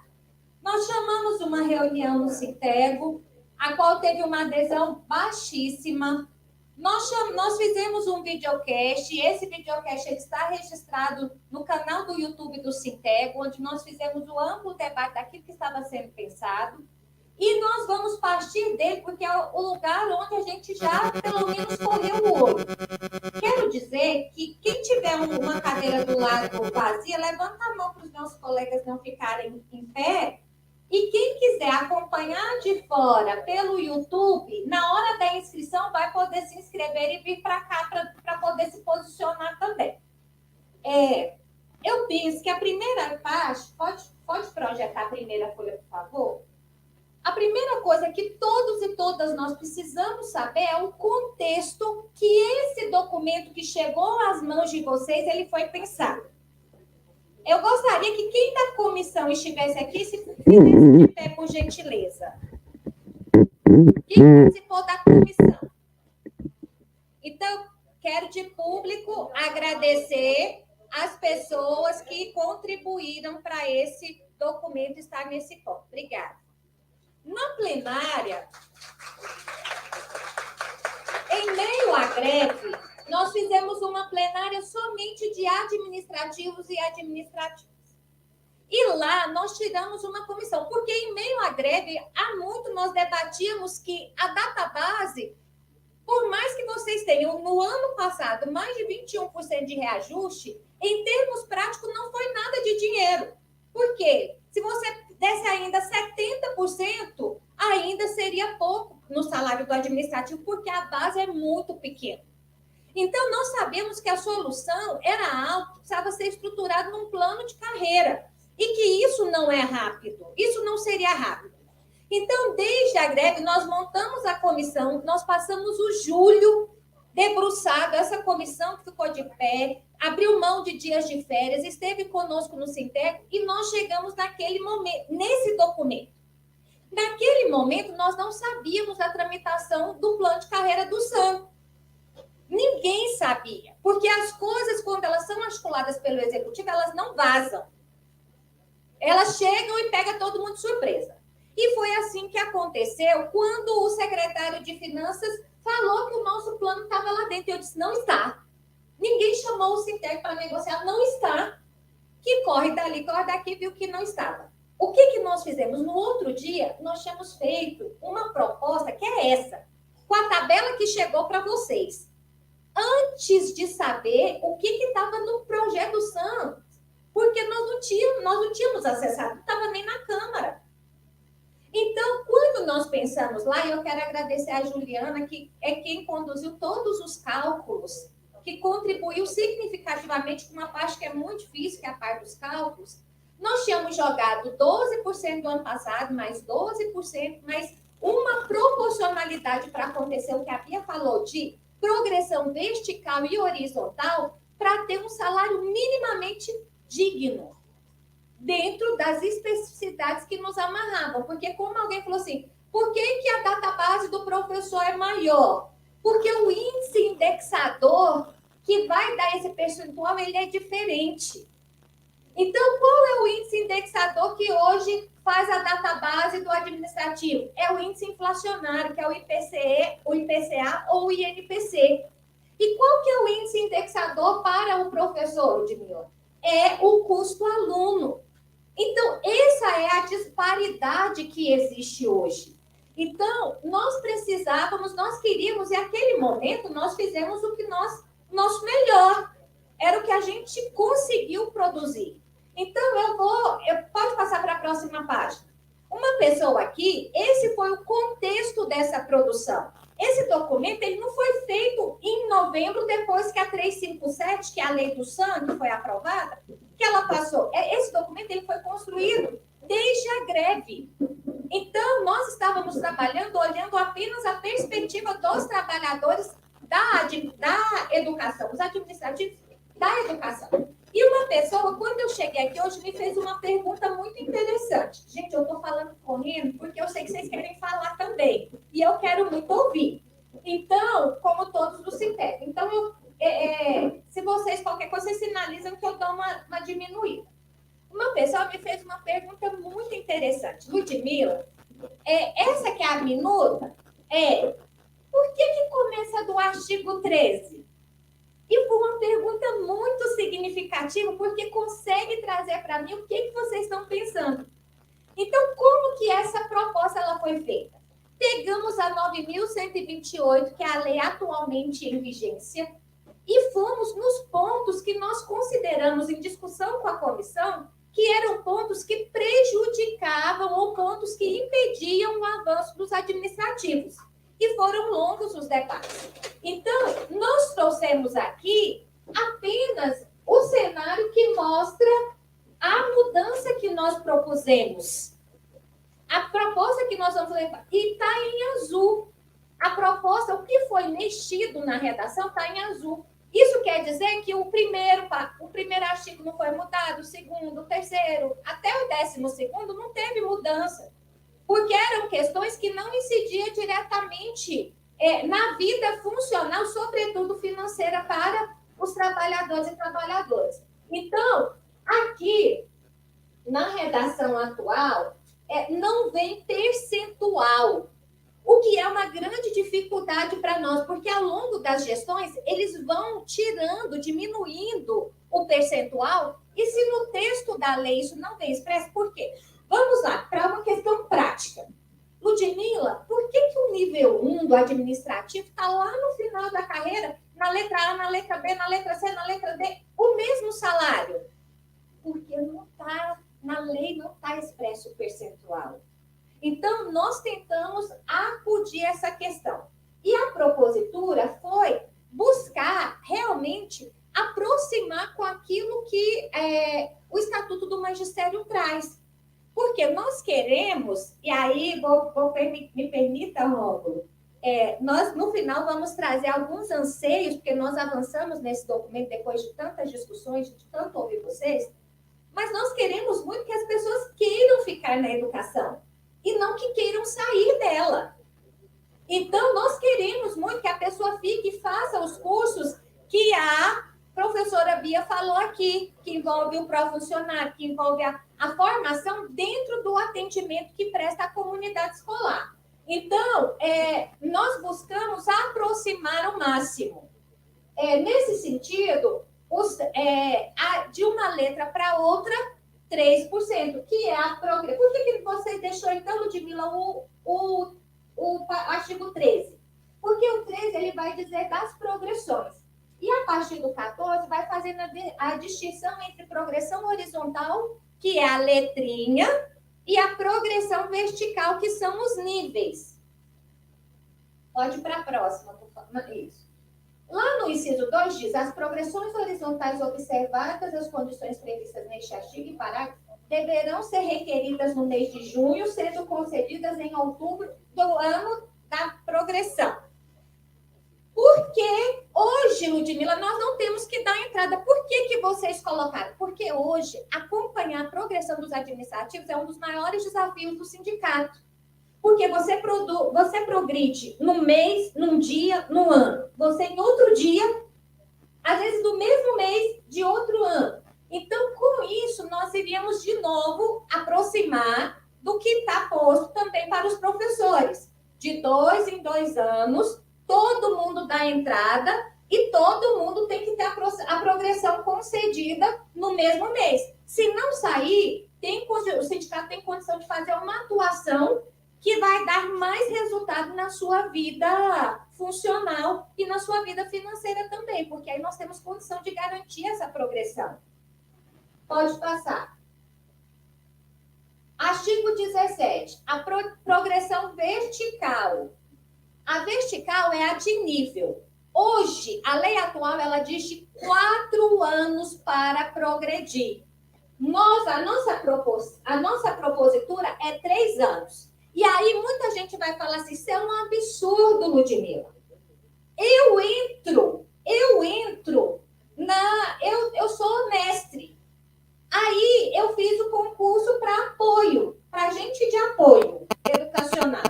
Nós chamamos uma reunião no Sintego, a qual teve uma adesão baixíssima. Nós fizemos um videocast, e esse videocast está registrado no canal do YouTube do Sintego, onde nós fizemos um amplo debate daquilo que estava sendo pensado, e nós vamos partir dele, porque é o lugar onde a gente já, pelo menos, correu o olho. Quero dizer que quem tiver uma cadeira do lado vazia, levanta a mão para os meus colegas não ficarem em pé. E quem quiser acompanhar de fora pelo YouTube, na hora da inscrição vai poder se inscrever e vir para cá para poder se posicionar também. Eu penso que a primeira parte, pode projetar a primeira folha, por favor? A primeira coisa que todos e todas nós precisamos saber é o contexto que esse documento que chegou às mãos de vocês, ele foi pensado. Eu gostaria que quem da comissão estivesse aqui se fizesse de pé, por gentileza. Quem participou da comissão? Então, quero de público agradecer as pessoas que contribuíram para esse documento estar nesse ponto. Obrigada. Na plenária, em meio à greve, nós fizemos uma plenária somente de administrativos e administrativos. E lá nós tiramos uma comissão, porque em meio à greve, há muito nós debatíamos que a database, por mais que vocês tenham no ano passado mais de 21% de reajuste, em termos práticos não foi nada de dinheiro. Por quê? Se você desse ainda 70%, ainda seria pouco no salário do administrativo, porque a base é muito pequena. Então, nós sabemos que a solução era algo que precisava ser estruturado num plano de carreira, e que isso não é rápido, isso não seria rápido. Então, desde a greve, nós montamos a comissão, nós passamos o julho debruçado, essa comissão que ficou de pé, abriu mão de dias de férias, esteve conosco no Sintec, e nós chegamos naquele momento, nesse documento. Naquele momento, nós não sabíamos da tramitação do plano de carreira do SAM. Ninguém sabia, porque as coisas, quando elas são articuladas pelo Executivo, elas não vazam. Elas chegam e pegam todo mundo de surpresa. E foi assim que aconteceu quando o secretário de Finanças falou que o nosso plano estava lá dentro. Eu disse, não está. Ninguém chamou o Sintec para negociar, não está. Que corre dali, corre daqui, viu que não estava. O que nós fizemos? No outro dia, nós tínhamos feito uma proposta, que é essa, com a tabela que chegou para vocês. Antes de saber o que estava no projeto do SAM, porque nós não tínhamos acessado, não estava nem na Câmara. Então, quando nós pensamos lá, e eu quero agradecer a Juliana, que é quem conduziu todos os cálculos, que contribuiu significativamente com uma parte que é muito difícil, que é a parte dos cálculos. Nós tínhamos jogado 12% do ano passado, mais 12%, mais uma proporcionalidade para acontecer o que a Bia falou de progressão vertical e horizontal para ter um salário minimamente digno, dentro das especificidades que nos amarravam. Porque, como alguém falou assim, por que a database do professor é maior? Porque o índice indexador que vai dar esse percentual, ele é diferente. Então, qual é o índice indexador que hoje faz a database do administrativo? É o índice inflacionário, que é o IPCE, o IPCA ou o INPC. E qual que é o índice indexador para o professor, Ludmila? É o custo aluno. Então, essa é a disparidade que existe hoje. Então, nós precisávamos, nós queríamos, e naquele momento, nós fizemos o que nosso melhor. Era o que a gente conseguiu produzir. Então, pode passar para a próxima página. Uma pessoa aqui, esse foi o contexto dessa produção. Esse documento, ele não foi feito em novembro, depois que a 357, que é a lei do SAM, que foi aprovada, que ela passou. Esse documento, ele foi construído desde a greve. Então, nós estávamos trabalhando, olhando apenas a perspectiva dos trabalhadores da educação, os administrativos da educação. E uma pessoa, quando eu cheguei aqui hoje, me fez uma pergunta muito interessante. Gente, eu estou falando correndo porque eu sei que vocês querem falar também. E eu quero muito ouvir. Então, como todos do Sintec. Então, se vocês, qualquer coisa, vocês sinalizam que eu dou uma diminuída. Uma pessoa me fez uma pergunta muito interessante. Ludmila, essa que é a minuta, por que começa do artigo 13? E foi uma pergunta muito significativa, porque consegue trazer para mim o que vocês estão pensando. Então, como que essa proposta ela foi feita? Pegamos a 9.128, que é a lei atualmente em vigência, e fomos nos pontos que nós consideramos em discussão com a comissão, que eram pontos que prejudicavam ou pontos que impediam o avanço dos administrativos. E foram longos os debates. Então, nós trouxemos aqui apenas o cenário que mostra a mudança que nós propusemos. A proposta que nós vamos levar, e está em azul. A proposta, o que foi mexido na redação, está em azul. Isso quer dizer que o primeiro artigo não foi mudado, o segundo, o terceiro, até o 12º não teve mudança. Porque eram questões que não incidiam diretamente na vida funcional, sobretudo financeira, para os trabalhadores e trabalhadoras. Então, aqui, na redação atual, não vem percentual, o que é uma grande dificuldade para nós, porque ao longo das gestões, eles vão tirando, diminuindo o percentual, e se no texto da lei isso não vem expresso, por quê? Vamos lá, para uma questão prática. Ludmila, por que o nível 1 do administrativo está lá no final da carreira, na letra A, na letra B, na letra C, na letra D, o mesmo salário? Porque não está, na lei não está expresso o percentual. Então, nós tentamos acudir essa questão. E a propositura foi buscar realmente aproximar com aquilo que o Estatuto do Magistério traz. Porque nós queremos, e aí me permita, Rômulo, nós no final vamos trazer alguns anseios, porque nós avançamos nesse documento depois de tantas discussões, de tanto ouvir vocês, mas nós queremos muito que as pessoas queiram ficar na educação e não que queiram sair dela. Então, nós queremos muito que a pessoa fique e faça os cursos que a professora Bia falou aqui, que envolve o pró-funcionário, que envolve a formação dentro do atendimento que presta à comunidade escolar. Então, nós buscamos aproximar ao máximo. Nesse sentido, de uma letra para outra, 3%, que é a progressão. Por que você deixou, então, Ludmila, o artigo 13? Porque o 13 ele vai dizer das progressões. E a partir do 14 vai fazendo a distinção entre progressão horizontal, que é a letrinha, e a progressão vertical, que são os níveis. Pode ir para a próxima, por favor. Isso. Lá no inciso 2 diz: as progressões horizontais observadas, as condições previstas neste artigo e parágrafo, deverão ser requeridas no mês de junho, sendo concedidas em outubro do ano da progressão. Porque hoje, Ludmila, nós não temos que dar entrada. Por que vocês colocaram? Porque hoje, acompanhar a progressão dos administrativos é um dos maiores desafios do sindicato. Porque você progride num mês, num dia, num ano. Você em outro dia, às vezes no mesmo mês de outro ano. Então, com isso, nós iríamos de novo aproximar do que está posto também para os professores. De 2 em 2 anos, todo mundo dá entrada e todo mundo tem que ter a progressão concedida no mesmo mês. Se não sair, o sindicato tem condição de fazer uma atuação que vai dar mais resultado na sua vida funcional e na sua vida financeira também, porque aí nós temos condição de garantir essa progressão. Pode passar. Artigo 17. A progressão vertical. A vertical é a de nível. Hoje, a lei atual, ela diz de 4 anos para progredir. A nossa propositura é 3 anos. E aí, muita gente vai falar assim, isso é um absurdo, Ludmila. Eu sou mestre. Aí, eu fiz o concurso para apoio, para agente de apoio educacional.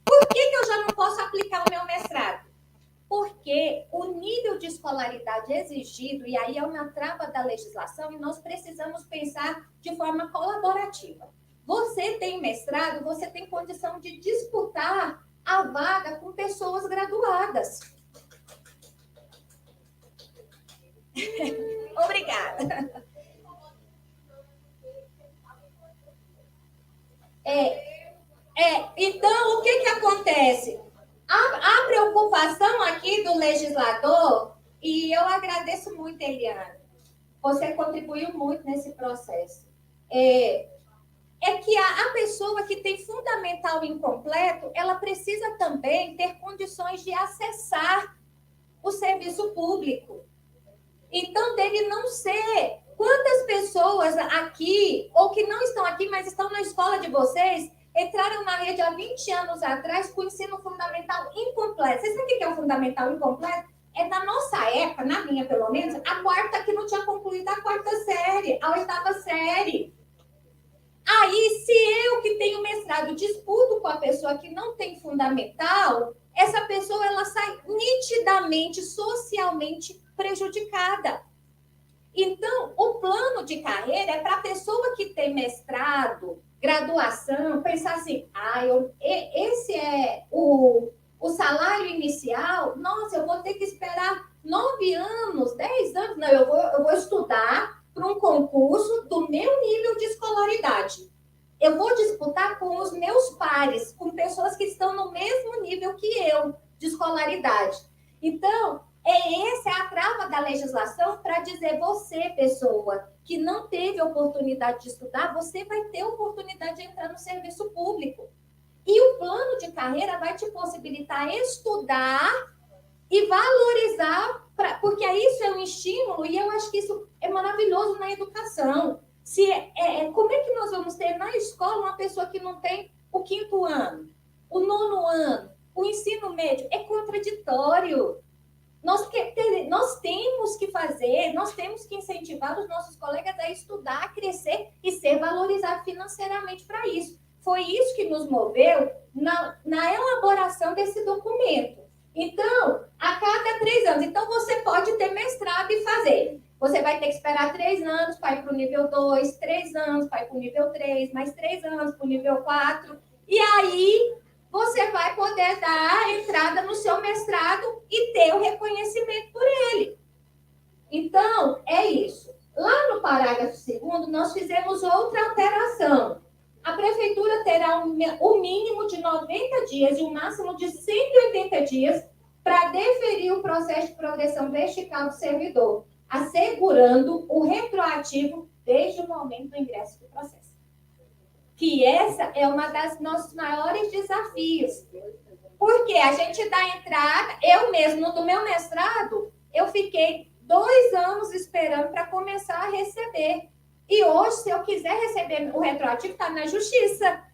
Por que eu já não posso aplicar o meu mestrado? Porque o nível de escolaridade exigido, e aí é uma trava da legislação, e nós precisamos pensar de forma colaborativa. Você tem mestrado, você tem condição de disputar a vaga com pessoas graduadas. Obrigada. Então, o que acontece? A preocupação aqui do legislador, e eu agradeço muito, Eliane, você contribuiu muito nesse processo, é que a pessoa que tem fundamental incompleto, ela precisa também ter condições de acessar o serviço público. Então, deve não ser... Quantas pessoas aqui, ou que não estão aqui, mas estão na escola de vocês, entraram na rede há 20 anos atrás com o ensino fundamental incompleto. Vocês sabem o que é o fundamental incompleto? É da nossa época, na minha pelo menos, a quarta que não tinha concluído a 4ª série, a 8ª série. Aí, se eu que tenho mestrado disputo com a pessoa que não tem fundamental, essa pessoa ela sai nitidamente, socialmente prejudicada. Então, o plano de carreira é para a pessoa que tem mestrado, graduação, pensar assim, esse é o salário inicial, nossa, eu vou ter que esperar 9 anos, 10 anos, não, eu vou estudar para um concurso do meu nível de escolaridade. Eu vou disputar com os meus pares, com pessoas que estão no mesmo nível que eu de escolaridade. Então, essa é a trava da legislação para dizer você, pessoa, que não teve oportunidade de estudar, você vai ter oportunidade de entrar no serviço público. E o plano de carreira vai te possibilitar estudar e valorizar, porque isso é um estímulo, e eu acho que isso é maravilhoso na educação. Como é que nós vamos ter na escola uma pessoa que não tem o 5º ano, o 9º ano, o ensino médio? É contraditório. Nós temos que fazer, nós temos que incentivar os nossos colegas a estudar, a crescer e ser valorizado financeiramente para isso. Foi isso que nos moveu na elaboração desse documento. Então, a cada 3 anos. Então, você pode ter mestrado e fazer. Você vai ter que esperar 3 anos para ir para o nível 2, 3 anos para ir para o nível 3, mais 3 anos para o nível 4. E aí, você vai poder dar a entrada no seu mestrado e ter o reconhecimento por ele. Então, é isso. Lá no parágrafo 2º, nós fizemos outra alteração. A prefeitura terá o mínimo de 90 dias e o máximo de 180 dias para deferir o processo de progressão vertical do servidor, assegurando o retroativo desde o momento do ingresso do processo. Que essa é uma das nossos maiores desafios. Porque a gente dá entrada, eu mesmo, no meu mestrado, eu fiquei 2 anos esperando para começar a receber. E hoje, se eu quiser receber o retroativo, está na justiça.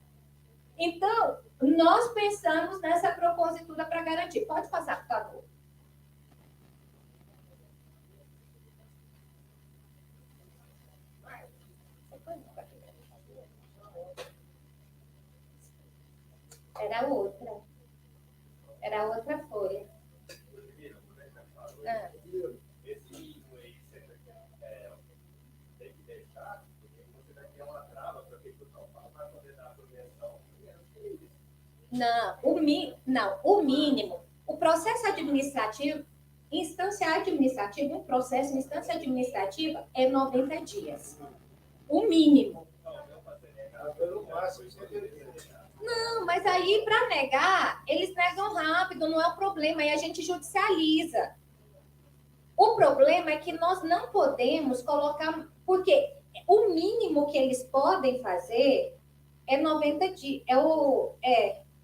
Então, nós pensamos nessa propositura para garantir. Pode passar, por favor. Era outra folha. Não, o mínimo. O processo administrativo, instância administrativa, instância administrativa é 90 dias. O mínimo. Não, mas aí, para negar, eles negam rápido, não é o problema, aí a gente judicializa. O problema é que nós não podemos colocar, porque o mínimo que eles podem fazer é 90 dias.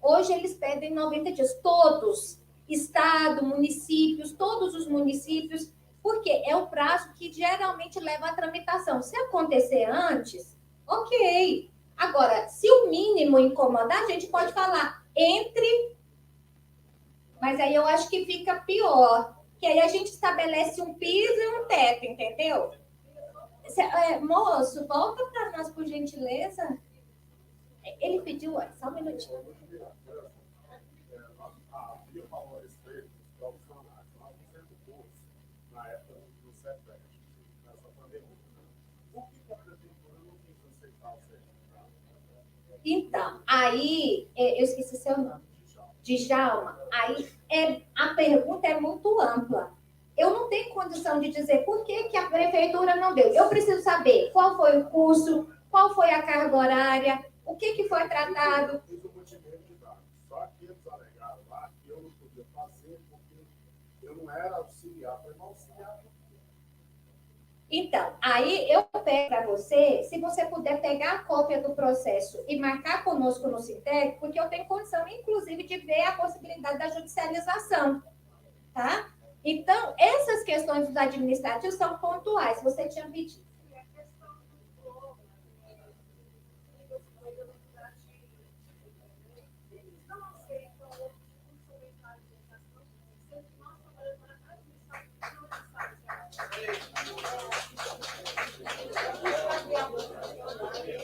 Hoje eles pedem 90 dias, todos, estado, municípios, todos os municípios, porque é o prazo que geralmente leva à tramitação. Se acontecer antes, ok. Agora, se o mínimo incomodar, a gente pode falar entre, mas aí eu acho que fica pior, que aí a gente estabelece um piso e um teto, entendeu? Moço, volta para nós, por gentileza. Ele pediu, só um minutinho. Então, aí, eu esqueci seu nome, Djalma. Aí, a pergunta é muito ampla. Eu não tenho condição de dizer por que a prefeitura não deu. Eu preciso saber qual foi o curso, qual foi a carga horária, o que foi tratado. Só que eles alegaram lá que eu não podia fazer porque eu não era auxiliar, foi auxiliar. Então, aí eu pego para você, se você puder pegar a cópia do processo e marcar conosco no Sintec, porque eu tenho condição, inclusive, de ver a possibilidade da judicialização, tá? Então, essas questões dos administrativos são pontuais. Você tinha pedido.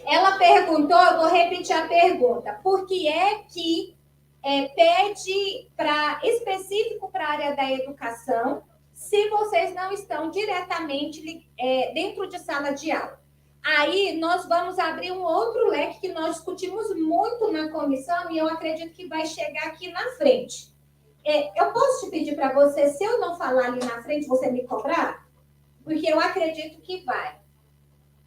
Ela perguntou, eu vou repetir a pergunta, por que é que pede específico para a área da educação, se vocês não estão diretamente dentro de sala de aula. Aí nós vamos abrir um outro leque que nós discutimos muito na comissão e eu acredito que vai chegar aqui na frente. Eu posso te pedir para você, se eu não falar ali na frente, você me cobrar? Porque eu acredito que vai.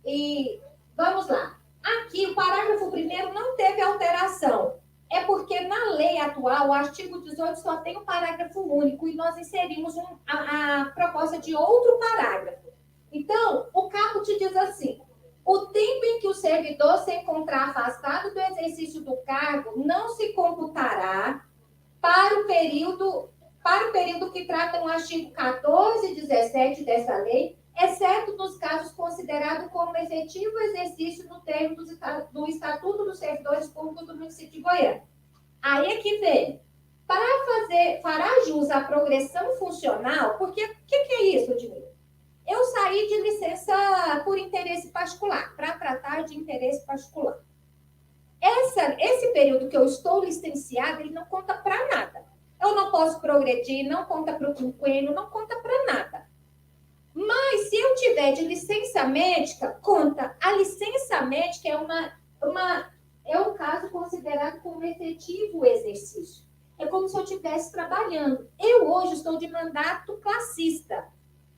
E vamos lá. Aqui, o parágrafo 1º não teve alteração. É porque na lei atual, o artigo 18 só tem um parágrafo único e nós inserimos a proposta de outro parágrafo. Então, o caput diz assim: o tempo em que o servidor se encontrar afastado do exercício do cargo não se computará para o período que trata o artigo 14 e 17 dessa lei, exceto nos casos considerados como efetivo exercício no termo do Estatuto dos Servidores Públicos do município de Goiânia. Aí é que vem. Fará jus à progressão funcional, porque o que é isso, Edmir? Eu saí de licença por interesse particular, para tratar de interesse particular. Esse período que eu estou licenciada, ele não conta para nada. Eu não posso progredir, não conta para o quinquênio, não conta para nada. Mas se eu tiver de licença médica, conta. A licença médica é um caso considerado como efetivo exercício. É como se eu estivesse trabalhando. Eu hoje estou de mandato classista.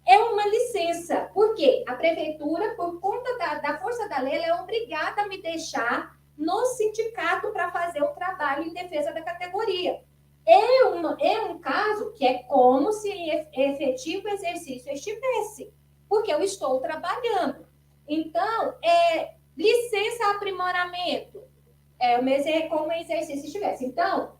É uma licença. Por quê? A prefeitura, por conta da força da lei, ela é obrigada a me deixar no sindicato para fazer o trabalho em defesa da categoria. É um caso que é como se efetivo exercício estivesse, porque eu estou trabalhando. Então, licença aprimoramento, como exercício estivesse. Então,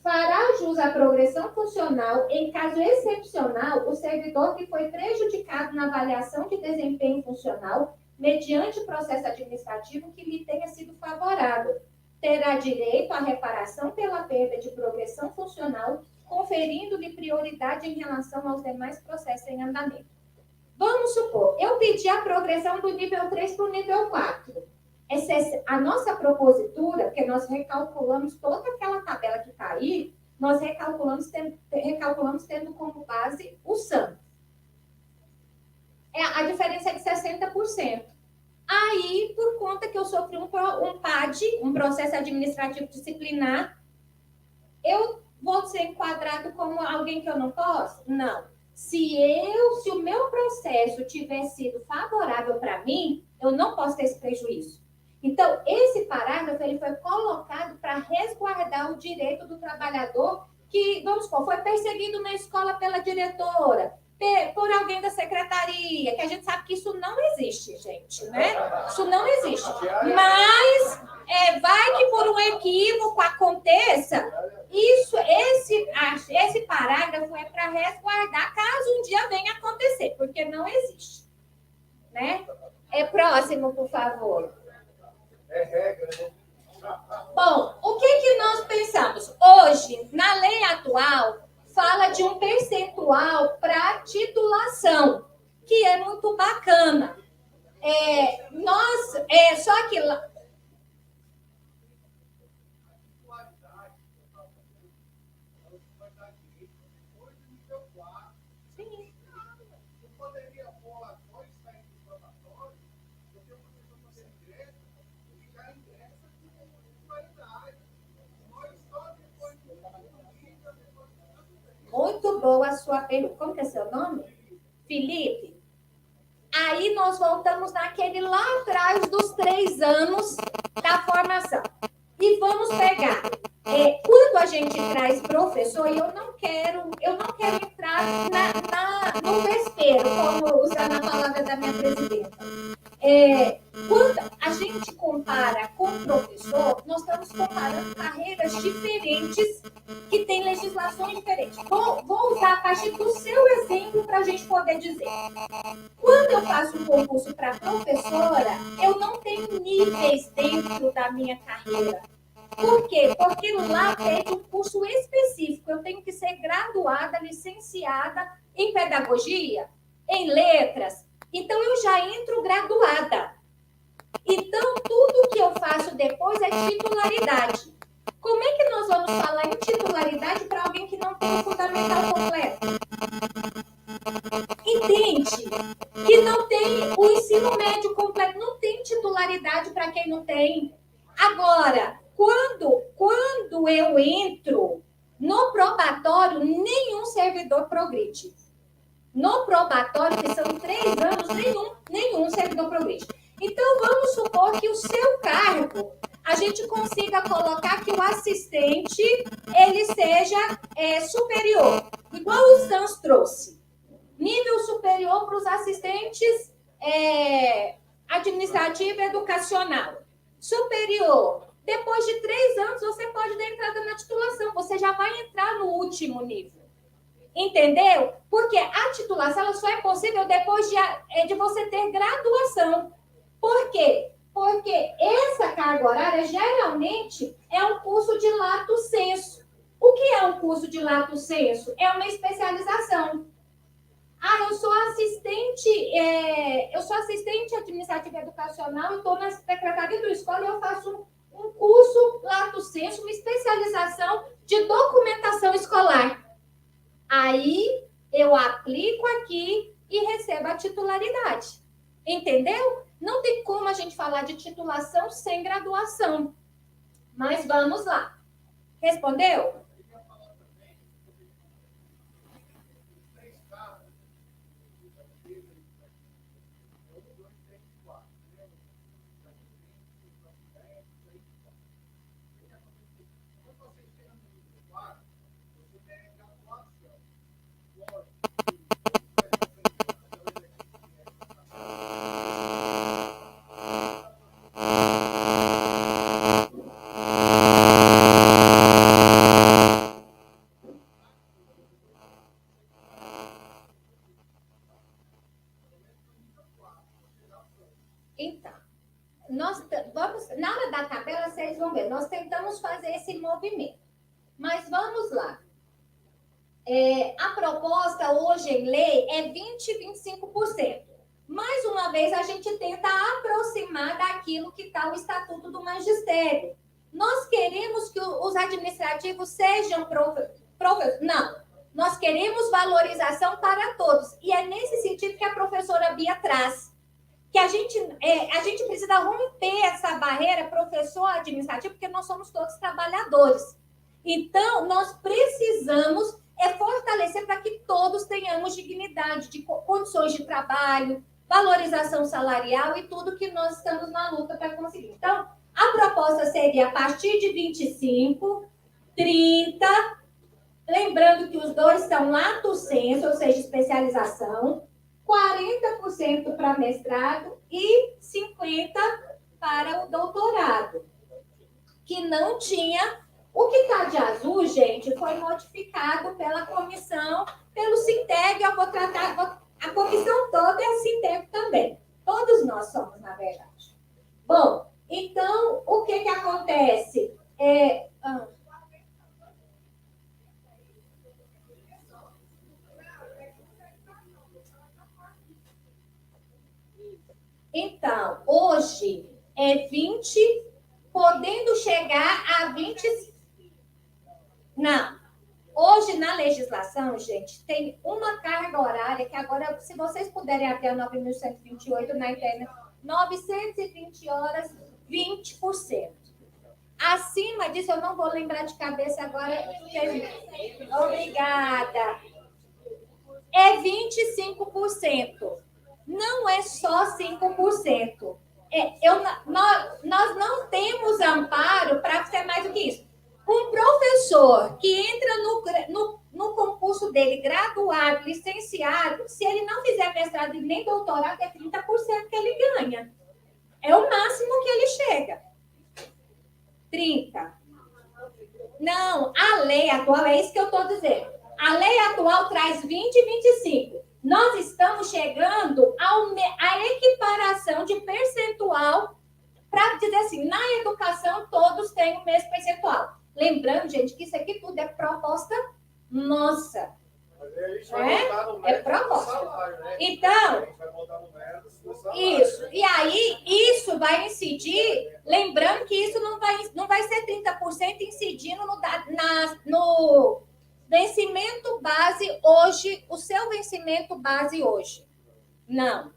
fará jus à progressão funcional em caso excepcional o servidor que foi prejudicado na avaliação de desempenho funcional mediante processo administrativo que lhe tenha sido favorável. Terá direito à reparação pela perda de progressão funcional, conferindo-lhe prioridade em relação aos demais processos em andamento. Vamos supor, eu pedi a progressão do nível 3 para o nível 4. A nossa propositura, porque nós recalculamos toda aquela tabela que está aí, nós recalculamos tendo como base o SAM. A diferença é de 60%. Aí, por conta que eu sofri um PAD, um processo administrativo disciplinar, eu vou ser enquadrado como alguém que eu não posso? Não. Se o meu processo tiver sido favorável para mim, eu não posso ter esse prejuízo. Então, esse parágrafo ele foi colocado para resguardar o direito do trabalhador que, vamos supor, foi perseguido na escola pela diretora, por alguém da secretaria, que a gente sabe que isso não existe, gente, né? Isso não existe. Mas vai que por um equívoco aconteça, esse parágrafo é para resguardar caso um dia venha acontecer, porque não existe, né? Próximo, por favor. É regra, né? Bom, o que nós pensamos? Hoje, na lei atual, fala de um percentual para titulação, que é muito bacana. Só que lá... Sim. Muito boa a sua pergunta. Como que é seu nome? Felipe. Aí nós voltamos naquele lá atrás dos 3 anos da formação. E vamos pegar. Quando a gente traz professor, e eu não quero entrar no vespeiro, como usando a palavra da minha presidenta. Quando a gente compara com o professor, nós estamos comparando carreiras diferentes que têm legislações diferentes. Vou usar a partir do seu exemplo para a gente poder dizer. Quando eu faço um concurso para professora, eu não tenho níveis dentro da minha carreira. Por quê? Porque lá tem um curso específico. Eu tenho que ser graduada, licenciada em pedagogia, em letras. Então, eu já entro graduada. Então, tudo que eu faço depois é titularidade. Como é que nós vamos falar em titularidade para alguém que não tem o fundamental completo? gratuidade para quem não tem. Agora, quando eu entro no probatório, nenhum servidor progride. No probatório, que são 3 anos, nenhum servidor progride. Então, vamos supor que o seu cargo, a gente consiga colocar que o assistente, ele seja superior, igual o Sans trouxe. Nível superior para os assistentes administrativo e educacional. Superior. Depois de 3 anos, você pode dar entrada na titulação. Você já vai entrar no último nível. Entendeu? Porque a titulação ela só é possível depois de você ter graduação. Por quê? Porque essa carga horária, geralmente, é um curso de lato sensu. O que é um curso de lato sensu? É uma especialização. Eu sou assistente administrativa educacional e estou na Secretaria da Escola e eu faço um curso lato sensu, uma especialização de documentação escolar. Aí eu aplico aqui e recebo a titularidade. Entendeu? Não tem como a gente falar de titulação sem graduação. Mas vamos lá. Respondeu? Então, na hora da tabela, vocês vão ver, nós tentamos fazer esse movimento. Mas vamos lá. A proposta hoje em lei é 20-25%. Mais uma vez, a gente tenta aproximar daquilo que está o Estatuto do Magistério. Nós queremos que os administrativos sejam não. Nós queremos valorização para todos. E é nesse sentido que a professora Bia traz. Que a gente precisa romper essa barreira professor administrativo, porque nós somos todos trabalhadores. Então, nós precisamos fortalecer para que todos tenhamos dignidade, de condições de trabalho, valorização salarial e tudo que nós estamos na luta para conseguir. Então, a proposta seria a partir de 25, 30, lembrando que os dois são lato sensu, ou seja, especialização, 40% para mestrado e 50% para o doutorado, que não tinha. O que está de azul, gente, foi modificado pela comissão, pelo Sinteg. Eu vou tratar, a comissão toda é Sinteg também. Todos nós somos, na verdade. Bom, então, o que acontece? Então, hoje é 20, podendo chegar a 20. Não. Hoje, na legislação, gente, tem uma carga horária que agora, se vocês puderem abrir a 9.128 na internet, 920 horas, 20%. Acima disso, eu não vou lembrar de cabeça agora. Obrigada. É 25%. Não é só 5%. Nós não temos amparo para ser mais do que isso. Um professor que entra no concurso dele, graduado, licenciado, se ele não fizer mestrado e nem doutorado, é 30% que ele ganha. É o máximo que ele chega. 30%. Não, a lei atual, é isso que eu estou dizendo. A lei atual traz 20 e 25%. Nós estamos chegando à equiparação de percentual para dizer assim, na educação todos têm o mesmo percentual. Lembrando, gente, que isso aqui tudo é proposta nossa. É proposta. Salário, né? Então, isso. E aí, isso vai incidir, lembrando que isso não vai ser 30% incidindo no vencimento base hoje, o seu vencimento base hoje. Não.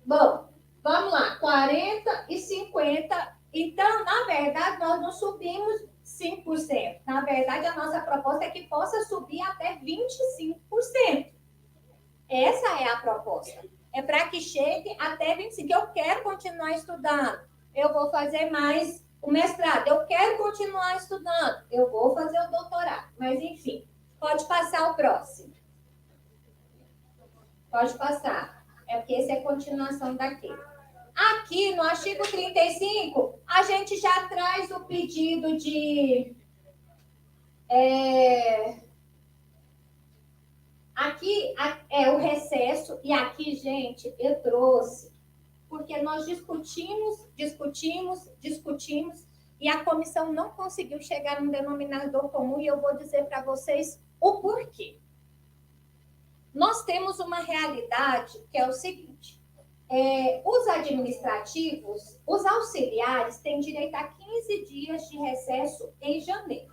Bom, Vamos lá, 40 e 50. Então, na verdade, nós não subimos 5%. Na verdade, a nossa proposta é que possa subir até 25%. Essa é a proposta. É para que chegue até 25%. Eu quero continuar estudando. Eu vou fazer mais o mestrado. Eu quero continuar estudando. Eu vou fazer o doutorado. Mas, enfim, pode passar o próximo. Pode passar. É porque esse é a continuação daquele. Aqui, no artigo 35, a gente já traz o pedido de... Aqui é o recesso, e aqui, gente, eu trouxe, porque nós discutimos, e a comissão não conseguiu chegar num denominador comum, e eu vou dizer para vocês o porquê. Nós temos uma realidade que é o seguinte: os administrativos, os auxiliares, têm direito a 15 dias de recesso em janeiro.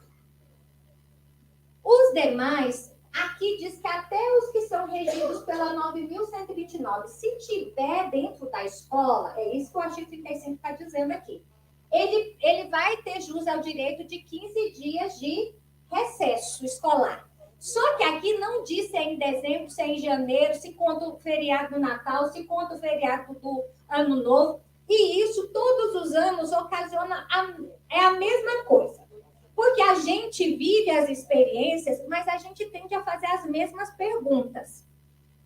Os demais, aqui diz que até os que são regidos pela 9.129, se tiver dentro da escola, é isso que o artigo 35 está dizendo aqui, ele vai ter jus ao direito de 15 dias de recesso escolar. Só que aqui não diz se é em dezembro, se é em janeiro, se conta o feriado do Natal, se conta o feriado do Ano Novo. E isso, todos os anos, ocasiona a mesma coisa. Porque a gente vive as experiências, mas a gente tende a fazer as mesmas perguntas.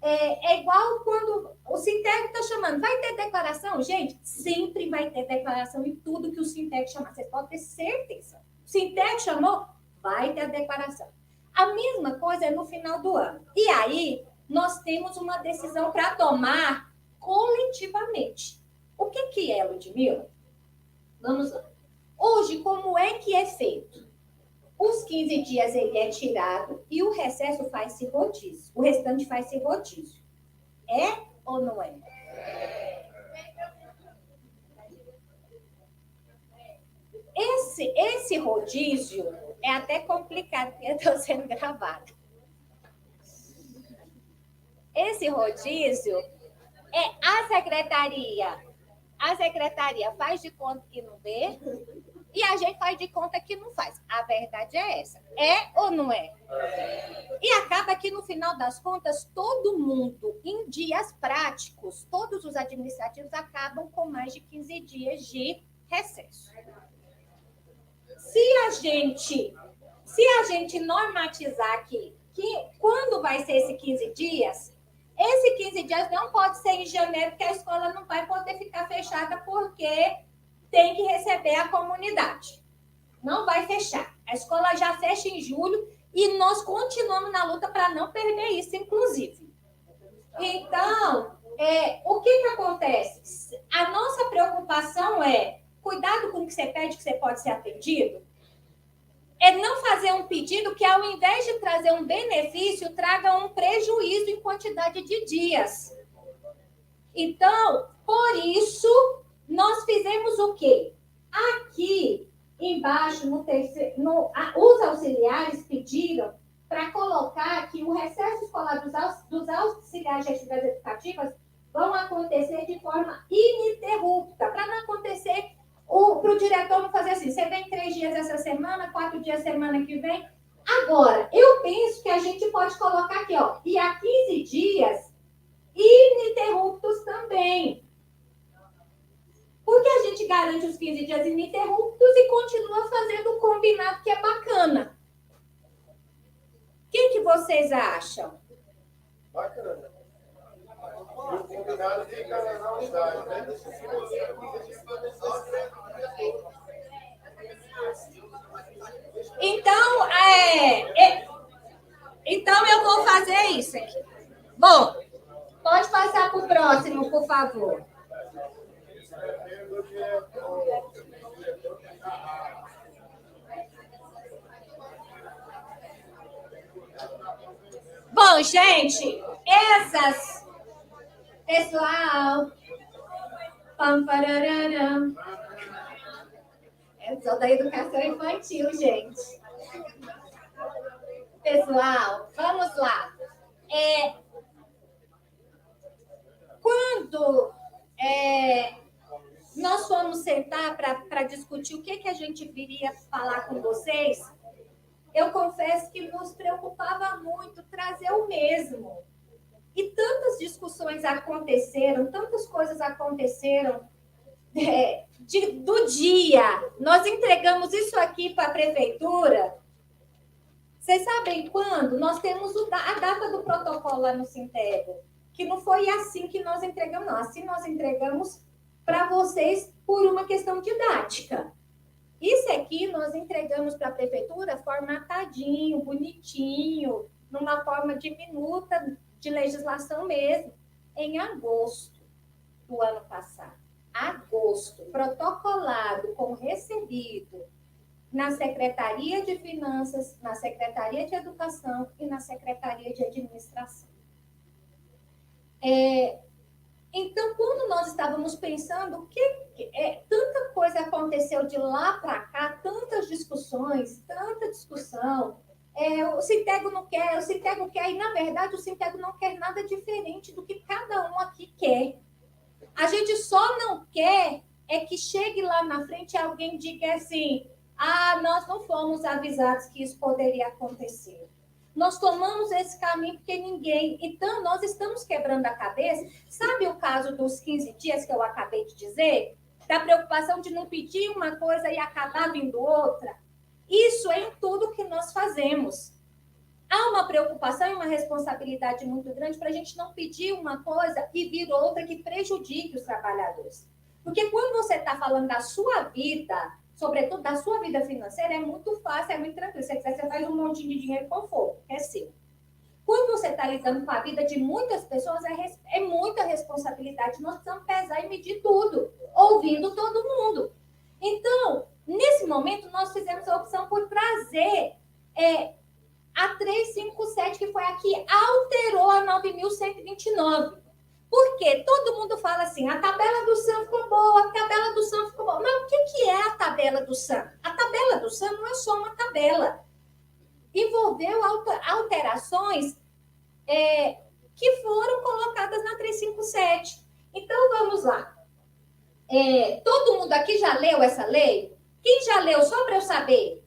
É igual quando o Sintec está chamando. Vai ter declaração? Gente, sempre vai ter declaração em tudo que o Sintec chamar. Vocês podem ter certeza. O Sintec chamou? Vai ter a declaração. A mesma coisa é no final do ano. E aí, nós temos uma decisão para tomar coletivamente. O que é, Ludmila? Vamos lá. Hoje, como é que é feito? Os 15 dias ele é tirado e o recesso faz-se rodízio. O restante faz-se rodízio. É ou não é? Esse rodízio é até complicado, porque eu estou sendo gravada. Esse rodízio a secretaria faz de conta que não vê e a gente faz de conta que não faz. A verdade é essa. É ou não é? E acaba que, no final das contas, todo mundo, em dias práticos, todos os administrativos acabam com mais de 15 dias de recesso. Se a gente normatizar aqui, que quando vai ser esse 15 dias, esse 15 dias não pode ser em janeiro, porque a escola não vai poder ficar fechada, porque tem que receber a comunidade. Não vai fechar. A escola já fecha em julho e nós continuamos na luta para não perder isso, inclusive. Então, o que acontece? A nossa preocupação é cuidado com o que você pede, que você pode ser atendido. É não fazer um pedido que, ao invés de trazer um benefício, traga um prejuízo em quantidade de dias. Então, por isso, nós fizemos o quê? Aqui embaixo, os auxiliares pediram para colocar que o recesso escolar dos auxiliares de atividades educativas vão acontecer de forma ininterrupta, para não acontecer para o diretor não fazer assim, você vem 3 dias essa semana, 4 dias semana que vem. Agora, eu penso que a gente pode colocar aqui, ó, e há 15 dias ininterruptos também. Porque a gente garante os 15 dias ininterruptos e continua fazendo o combinado que é bacana. O que vocês acham? Bacana. E o combinado fica na unidade, né? Então eu vou fazer isso aqui. Bom, pode passar para o próximo, por favor. Bom, gente, pessoal, eu sou da educação infantil, gente. Pessoal, vamos lá. Quando nós fomos sentar para discutir o que a gente viria falar com vocês. Eu confesso que nos preocupava muito trazer o mesmo. E tantas discussões aconteceram, tantas coisas aconteceram do dia. Nós entregamos isso aqui para a prefeitura. Vocês sabem quando? Nós temos a data do protocolo lá no Sintego, que não foi assim que nós entregamos, não. Assim nós entregamos para vocês por uma questão didática. Isso aqui nós entregamos para a prefeitura formatadinho, bonitinho, numa forma diminuta de legislação mesmo, em agosto do ano passado. Agosto, protocolado, com recebido na Secretaria de Finanças, na Secretaria de Educação e na Secretaria de Administração. Então, quando nós estávamos pensando tanta coisa aconteceu de lá para cá, tantas discussões, tanta discussão, o Sintego não quer, o Sintego quer, e na verdade o Sintego não quer nada diferente do que cada um aqui quer. A gente só não quer que chegue lá na frente e alguém diga assim, nós não fomos avisados que isso poderia acontecer. Nós tomamos esse caminho porque ninguém... Então, nós estamos quebrando a cabeça. Sabe o caso dos 15 dias que eu acabei de dizer? Da preocupação de não pedir uma coisa e acabar vindo outra? Isso é em tudo que nós fazemos. Há uma preocupação e uma responsabilidade muito grande para a gente não pedir uma coisa e vir outra que prejudique os trabalhadores. Porque quando você está falando da sua vida, sobretudo da sua vida financeira, é muito fácil, é muito tranquilo. Se você quiser, você faz um monte de dinheiro com fogo, é seu. Quando você está lidando com a vida de muitas pessoas, é muita responsabilidade. Nós precisamos pesar e medir tudo, ouvindo todo mundo. Então, nesse momento, nós fizemos a opção por trazer a 357, que foi aqui, alterou a 9.129. Por quê? Todo mundo fala assim, a tabela do SAM ficou boa, a tabela do SAM ficou boa. Mas o que é a tabela do SAM? A tabela do SAM não é só uma tabela. Envolveu alterações que foram colocadas na 357. Então, vamos lá. Todo mundo aqui já leu essa lei? Quem já leu, só para eu saber?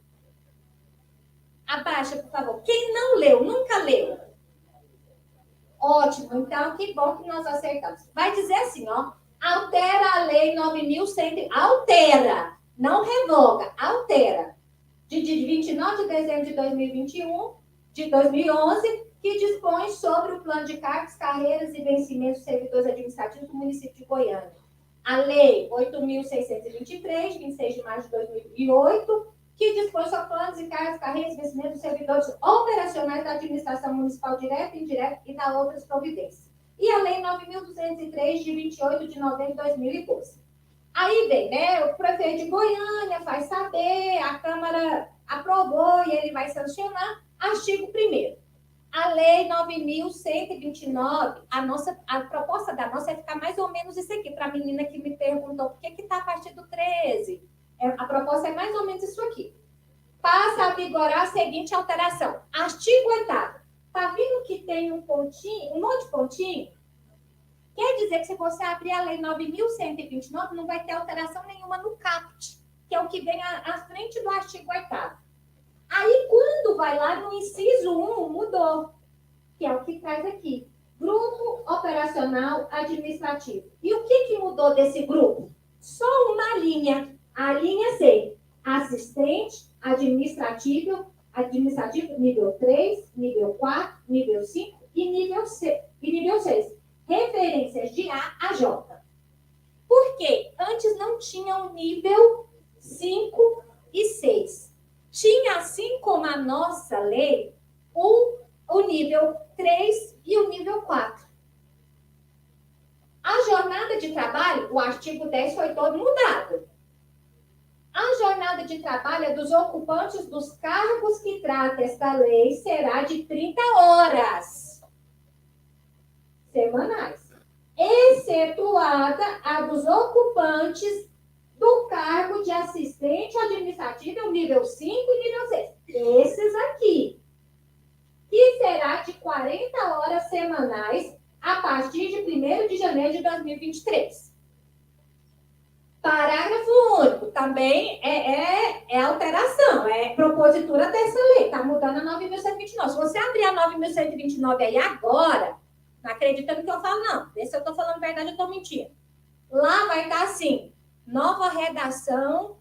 Abaixa, por favor. Quem não leu, nunca leu? Ótimo, então que bom que nós acertamos. Vai dizer assim, ó, altera a lei 9.100, altera, não revoga, altera, de 29 de dezembro de 2021, de 2011, que dispõe sobre o plano de cargos, carreiras e vencimentos dos servidores administrativos do município de Goiânia. A lei 8.623, de 26 de março de 2008, que dispõe sobre planos e cargos, carreiras e vencimentos dos servidores operacionais da administração municipal direta e indireta e da outras providências. E a Lei 9.203, de 28 de novembro de 2012. Aí vem, né? O prefeito de Goiânia faz saber, a Câmara aprovou e ele vai sancionar. Artigo 1º. A Lei 9.129, a proposta da nossa é ficar mais ou menos isso aqui, para a menina que me perguntou por que está a partir do 13. A proposta é mais ou menos isso aqui. Passa a vigorar a seguinte alteração. Artigo 8º. Está vendo que tem um pontinho, um monte de pontinho? Quer dizer que se você abrir a Lei 9.129, não vai ter alteração nenhuma no CAPT, que é o que vem à frente do artigo 8º. Aí, quando vai lá no inciso 1, mudou, que é o que traz aqui. Grupo Operacional Administrativo. E o que mudou desse grupo? Só uma linha. A linha C, assistente administrativo nível 3, nível 4, nível 5 e nível 6. Referências de A a J. Por quê? Antes não tinha o nível 5 e 6. Tinha, assim como a nossa lei, o nível 3 e o nível 4. A jornada de trabalho, o artigo 10 foi todo mudado. A jornada de trabalho dos ocupantes dos cargos que trata esta lei será de 30 horas semanais, excetuada a dos ocupantes do cargo de assistente administrativo nível 5 e nível 6. Esses aqui, que será de 40 horas semanais a partir de 1º de janeiro de 2023. Parágrafo único, também é alteração, é propositura dessa lei, está mudando a 9.129. Se você abrir a 9.129 aí agora, não acredita no que eu falo, não. Vê se eu estou falando verdade, eu estou mentindo. Lá vai estar assim, nova redação,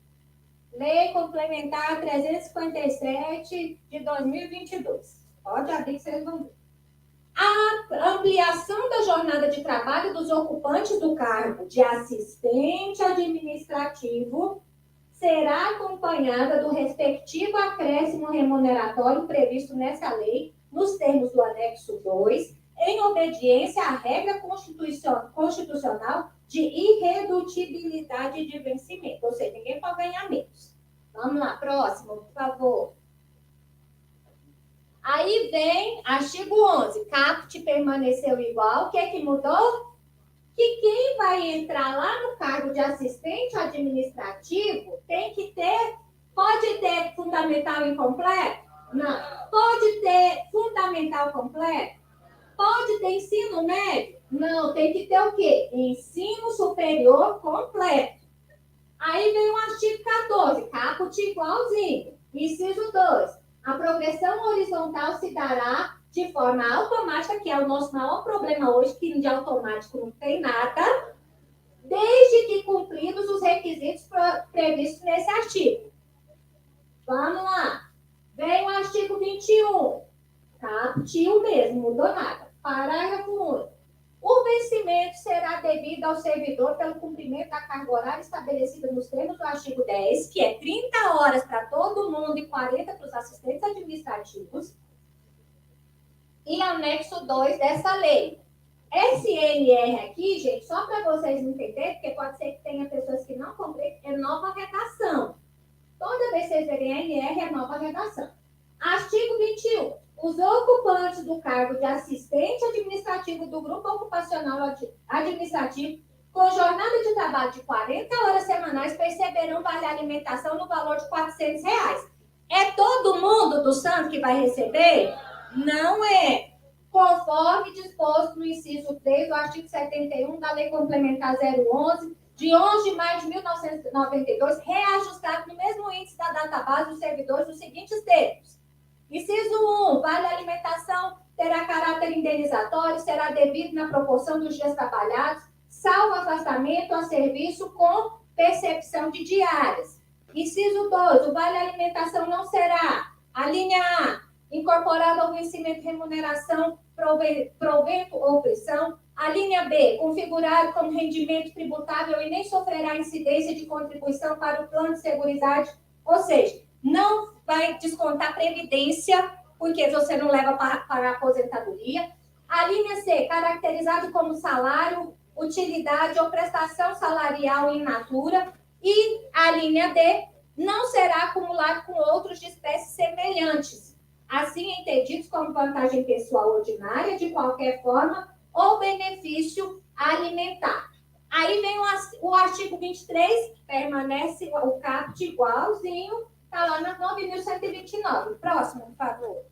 Lei Complementar 357 de 2022. Pode abrir que vocês vão ver. A ampliação da jornada de trabalho dos ocupantes do cargo de assistente administrativo será acompanhada do respectivo acréscimo remuneratório previsto nessa lei, nos termos do anexo 2, em obediência à regra constitucional de irredutibilidade de vencimento. Ou seja, ninguém pode ganhar menos. Vamos lá, próximo, por favor. Aí vem artigo 11, caput permaneceu igual. O que é que mudou? Que quem vai entrar lá no cargo de assistente administrativo tem que ter, pode ter fundamental incompleto? Não. Pode ter fundamental completo? Pode ter ensino médio? Não, tem que ter o quê? Ensino superior completo. Aí vem o artigo 14, caput igualzinho. Inciso 2. A progressão horizontal se dará de forma automática, que é o nosso maior problema hoje, que de automático não tem nada, desde que cumpridos os requisitos previstos nesse artigo. Vamos lá. Vem o artigo 21. Caput o mesmo, mudou nada. Parágrafo único. O vencimento será devido ao servidor pelo cumprimento da carga horária estabelecida nos termos do artigo 10, que é 30 horas para todo mundo e 40 para os assistentes administrativos, e anexo 2 dessa lei. SNR aqui, gente, só para vocês entenderem, porque pode ser que tenha pessoas que não compreendem, é nova redação. Toda vez que vocês verem NR, é nova redação. Artigo 21. Os ocupantes do cargo de assistente administrativo do grupo ocupacional administrativo com jornada de trabalho de 40 horas semanais perceberão vale alimentação no valor de R$ 400. É todo mundo do santo que vai receber? Não é. Conforme disposto no inciso 3 do artigo 71 da Lei Complementar 011, de 11 de maio de 1992, reajustado no mesmo índice da database dos servidores nos seguintes termos. Inciso 1, vale alimentação terá caráter indenizatório, será devido na proporção dos dias trabalhados, salvo afastamento a serviço com percepção de diárias. Inciso 2, o vale alimentação não será, a linha A, incorporado ao vencimento de remuneração, provento ou pressão. A linha B, configurado como rendimento tributável e nem sofrerá incidência de contribuição para o plano de seguridade, ou seja, não vai descontar previdência, porque você não leva para a aposentadoria. A linha C, caracterizado como salário, utilidade ou prestação salarial in natura. E a linha D, não será acumulado com outros de espécies semelhantes, assim entendidos como vantagem pessoal ordinária, de qualquer forma, ou benefício alimentar. Aí vem o artigo 23, permanece o caput igualzinho, está lá na 9.129. Próximo, por favor.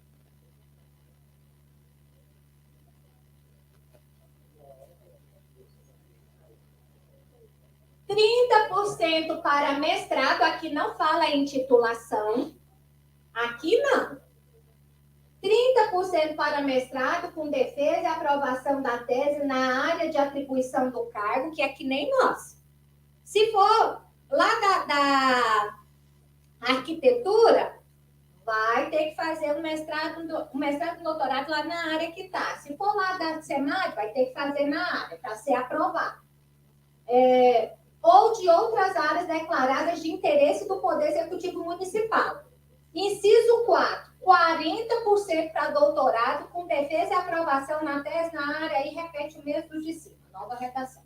% para mestrado, aqui não fala em titulação, aqui não. 30% para mestrado com defesa e aprovação da tese na área de atribuição do cargo, que é que nem nós. Se for lá da arquitetura, vai ter que fazer um mestrado e doutorado lá na área que está. Se for lá da SEMAD, vai ter que fazer na área para ser aprovado. Ou de outras áreas declaradas de interesse do Poder Executivo Municipal. Inciso 4. 40% para doutorado com defesa e aprovação na tese na área, aí repete o mesmo de cima, nova redação.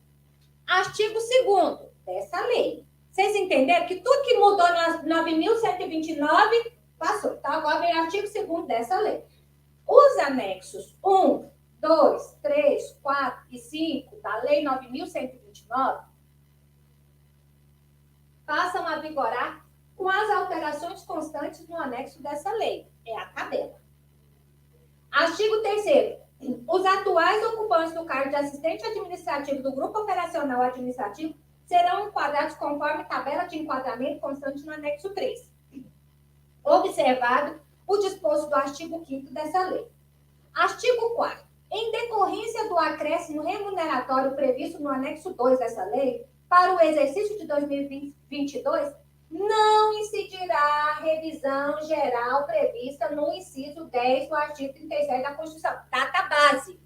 Artigo 2º dessa lei. Vocês entenderam que tudo que mudou na 9.129 passou. Então, agora vem o artigo 2º dessa lei. Os anexos 1, 2, 3, 4 e 5 da Lei 9.129 passam a vigorar com as alterações constantes no anexo dessa lei. É a tabela. Artigo 3º. Os atuais ocupantes do cargo de assistente administrativo do Grupo Operacional Administrativo serão enquadrados conforme tabela de enquadramento constante no anexo 3, observado o disposto do artigo 5º dessa lei. Artigo 4º. Em decorrência do acréscimo remuneratório previsto no anexo 2 dessa lei, para o exercício de 2022, não incidirá a revisão geral prevista no inciso 10 do artigo 37 da Constituição. Data base.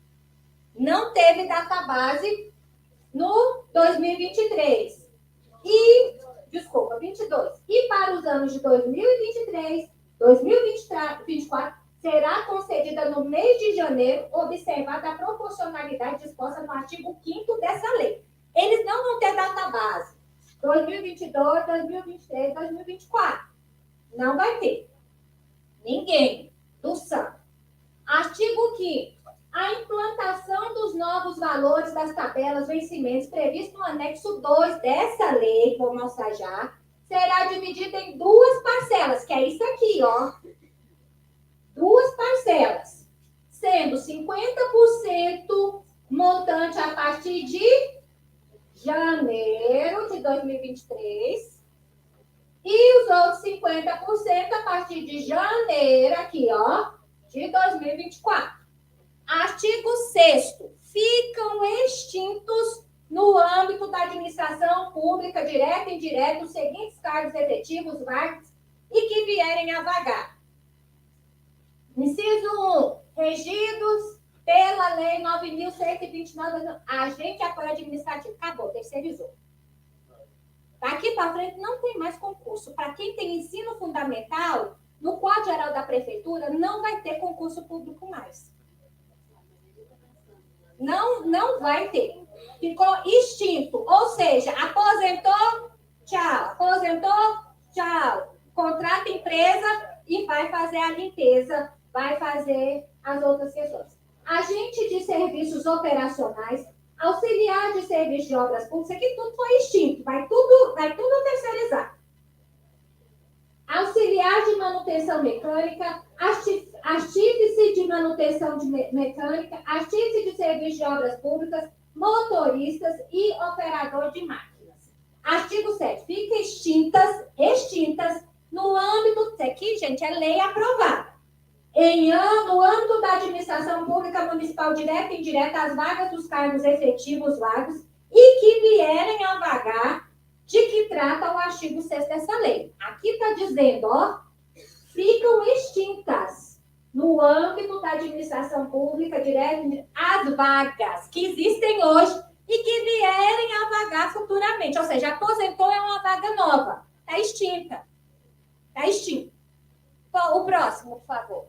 Não teve data base no 2023. 22. E para os anos de 2023, 2024, será concedida no mês de janeiro, observada a proporcionalidade disposta no artigo 5º dessa lei. Eles não vão ter data base. 2022, 2023, 2024. Não vai ter. Ninguém do SAM. Artigo 5º. A implantação dos novos valores das tabelas vencimentos previstos no anexo 2 dessa lei, vou mostrar já, será dividida em duas parcelas, que é isso aqui, ó. Duas parcelas, sendo 50% montante a partir de janeiro de 2023 e os outros 50% a partir de janeiro, aqui, ó, de 2024. Artigo 6º. Ficam extintos no âmbito da administração pública, direta e indireta, os seguintes cargos efetivos, vagos e que vierem a vagar. Inciso 1. Regidos pela Lei 9.129, agente apoio administrativo. Acabou, terceirizou. Daqui para frente não tem mais concurso. Para quem tem ensino fundamental, no Código Geral da Prefeitura, não vai ter concurso público mais. Não vai ter. Ficou extinto. Ou seja, aposentou, tchau. Aposentou, tchau. Contrata empresa e vai fazer a limpeza, vai fazer as outras questões. Agente de serviços operacionais, auxiliar de serviço de obras públicas, aqui tudo foi extinto, vai tudo terceirizar. Auxiliar de manutenção mecânica, artífice de manutenção mecânica, artífice de serviço de obras públicas, motoristas e operador de máquinas. Artigo 7. Fica extintas no âmbito, isso aqui, gente, é lei aprovada. No âmbito da administração pública municipal direta e indireta, as vagas dos cargos efetivos vagos e que vierem a vagar, de que trata o artigo 6º dessa lei. Aqui está dizendo, ó, ficam extintas no âmbito da administração pública direta e indireta, as vagas que existem hoje e que vierem a vagar futuramente. Ou seja, aposentou é uma vaga nova. Está extinta. Está extinto. O próximo, por favor.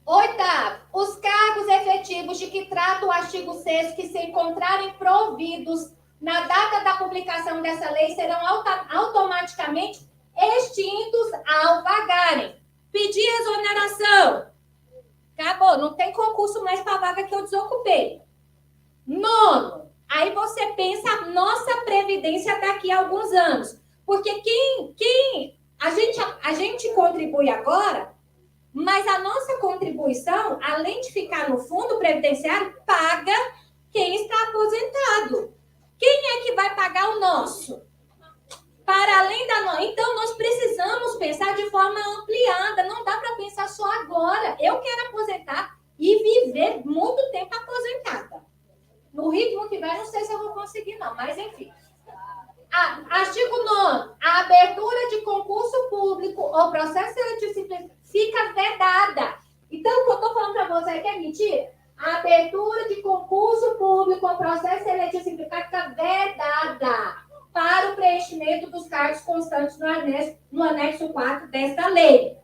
8º. Os cargos efetivos de que trata o artigo 6º que se encontrarem providos na data da publicação dessa lei serão automaticamente extintos ao vagarem. Pedir exoneração. Acabou. Não tem concurso mais para a vaga que eu desocupei. 9º. Aí você pensa a nossa previdência daqui a alguns anos. Porque a gente contribui agora, mas a nossa contribuição, além de ficar no fundo previdenciário, paga quem está aposentado. Quem é que vai pagar o nosso? Para além da nossa. Então, nós precisamos pensar de forma ampliada. Não dá para pensar só agora. Eu quero aposentar e viver muito tempo aposentada. No ritmo que vai, não sei se eu vou conseguir, não. Mas, enfim. Artigo 9º. A abertura de concurso público ou processo seletivo fica vedada. Então, o que eu estou falando para você que é mentira? A abertura de concurso público ou processo seletivo simplificado fica vedada para o preenchimento dos cargos constantes no anexo 4 desta lei.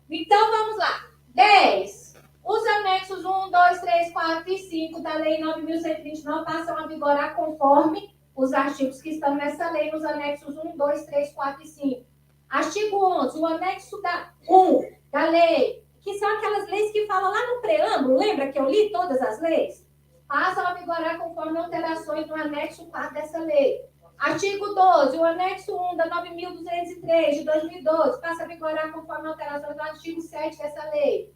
Então, vamos lá. 10. Os anexos 1, 2, 3, 4 e 5 da Lei 9.129 passam a vigorar conforme os artigos que estão nessa lei, nos anexos 1, 2, 3, 4 e 5. Artigo 11. O anexo 1 da lei, que são aquelas leis que falam lá no preâmbulo, lembra que eu li todas as leis? Passam a vigorar conforme alterações no anexo 4 dessa lei. Artigo 12, o anexo 1 da 9.203 de 2012 passa a vigorar conforme alterações do artigo 7 dessa lei.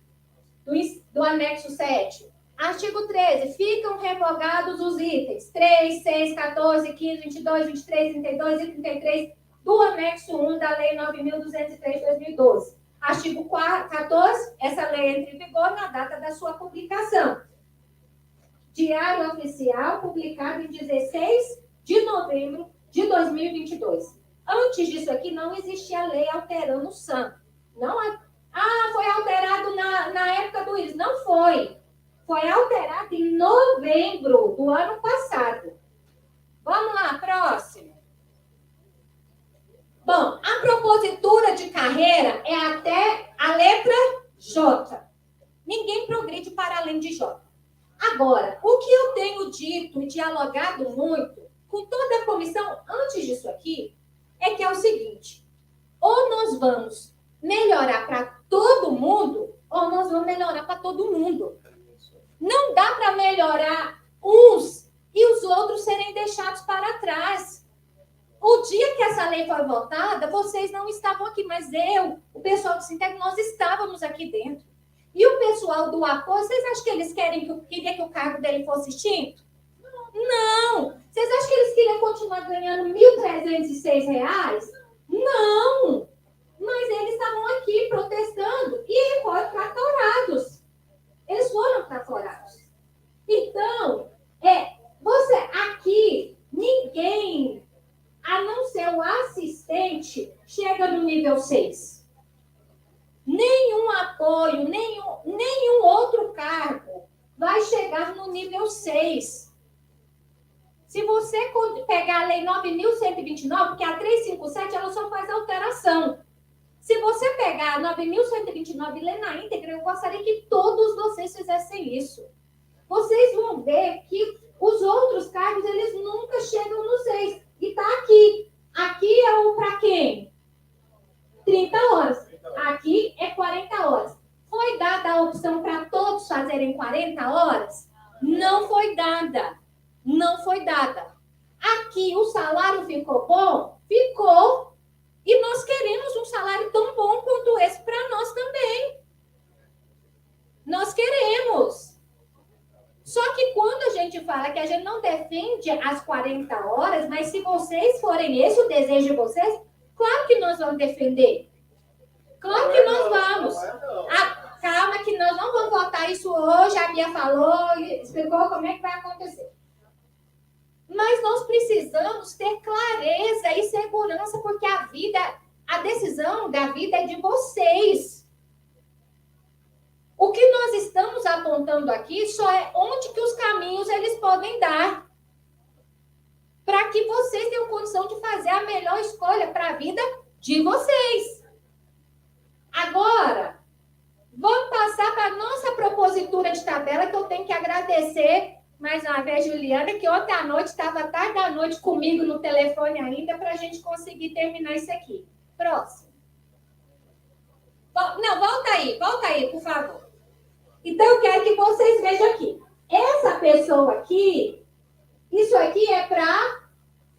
Do anexo 7. Artigo 13. Ficam revogados os itens 3, 6, 14, 15, 22, 23, 32 e 33 do anexo 1 da Lei 9.203 de 2012. Artigo 14. Essa lei entra em vigor na data da sua publicação. Diário Oficial, publicado em 16 de novembro de 2022. Antes disso aqui, não existia lei alterando o SAM. Não, foi alterado na época do IRIS. Não foi. Foi alterado em novembro do ano passado. Vamos lá, próximo. Bom, a propositura de carreira é até a letra J. Ninguém progride para além de J. Agora, o que eu tenho dito e dialogado muito com toda a comissão antes disso aqui é que é o seguinte: ou nós vamos melhorar para todo mundo, ou nós vamos melhorar para todo mundo. Não dá para melhorar uns e os outros serem deixados para trás. O dia que essa lei foi votada, vocês não estavam aqui, mas o pessoal do Sintec, nós estávamos aqui dentro. E o pessoal do apoio, vocês acham que eles queriam que o cargo dele fosse extinto? Não! Vocês acham que eles queriam continuar ganhando R$ 1.306? Não! Mas eles estavam aqui protestando e foram tratorados. Eles foram tratorados. Então, você aqui, ninguém, a não ser o assistente, chega no nível 6. Nenhum apoio, nenhum outro cargo vai chegar no nível 6. Se você pegar a Lei 9.129, porque a 357 ela só faz alteração. Se você pegar a 9.129 e ler na íntegra, eu gostaria que todos vocês fizessem isso. Vocês vão ver que os outros cargos, eles nunca chegam no 6. E tá aqui. Aqui é o para quem? 30 horas. Aqui é 40 horas. Foi dada a opção para todos fazerem 40 horas? Não foi dada. Não foi dada. Aqui o salário ficou bom? Ficou. E nós queremos um salário tão bom quanto esse para nós também. Nós queremos. Só que quando a gente fala que a gente não defende as 40 horas, mas se vocês forem esse o desejo de vocês, claro que nós vamos defender. Claro que nós vamos. Calma que nós não vamos votar isso hoje. A Bia falou, explicou como é que vai acontecer. Mas nós precisamos ter clareza e segurança, porque a decisão da vida é de vocês. O que nós estamos apontando aqui só é onde que os caminhos eles podem dar. Para que vocês tenham condição de fazer a melhor escolha para a vida de vocês. Agora, vamos passar para a nossa propositura de tabela, que eu tenho que agradecer mais uma vez, Juliana, que ontem à noite estava tarde da noite comigo no telefone ainda para a gente conseguir terminar isso aqui. Próximo. Não, volta aí, por favor. Então, eu quero que vocês vejam aqui. Essa pessoa aqui, isso aqui é para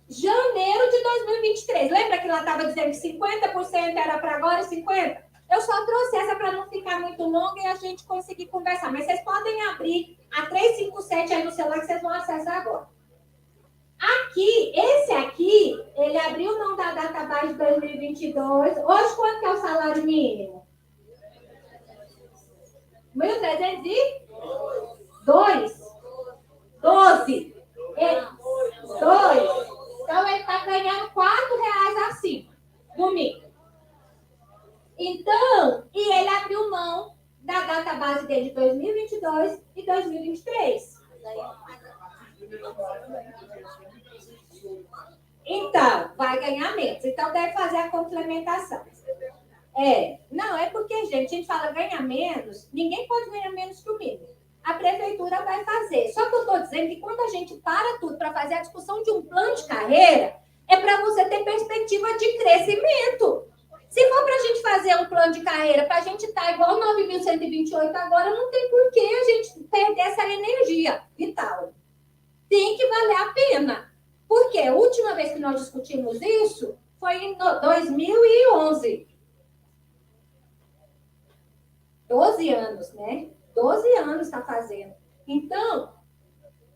janeiro de 2023. Lembra que ela estava dizendo que 50% era para agora e 50%? Eu só trouxe essa para não ficar muito longa e a gente conseguir conversar. Mas vocês podem abrir a 357 aí no celular que vocês vão acessar agora. Aqui, esse aqui, ele abriu mão da data base de 2022. Hoje, quanto que é o salário mínimo? 1.302? 12. 2. Então, ele está ganhando R$ 4 acima do mínimo. Então, e ele abriu mão da data base dele de 2022 e 2023. Então, vai ganhar menos. Então, deve fazer a complementação. Não, é porque, gente, a gente fala ganha menos, ninguém pode ganhar menos que o mínimo. A prefeitura vai fazer. Só que eu estou dizendo que quando a gente para tudo para fazer a discussão de um plano de carreira, é para você ter perspectiva de crescimento. Se for para a gente fazer um plano de carreira, para a gente estar igual 9.128 agora, não tem por que a gente perder essa energia vital. Tem que valer a pena. Porque a última vez que nós discutimos isso foi em 2011. 12 anos, né? 12 anos está fazendo. Então,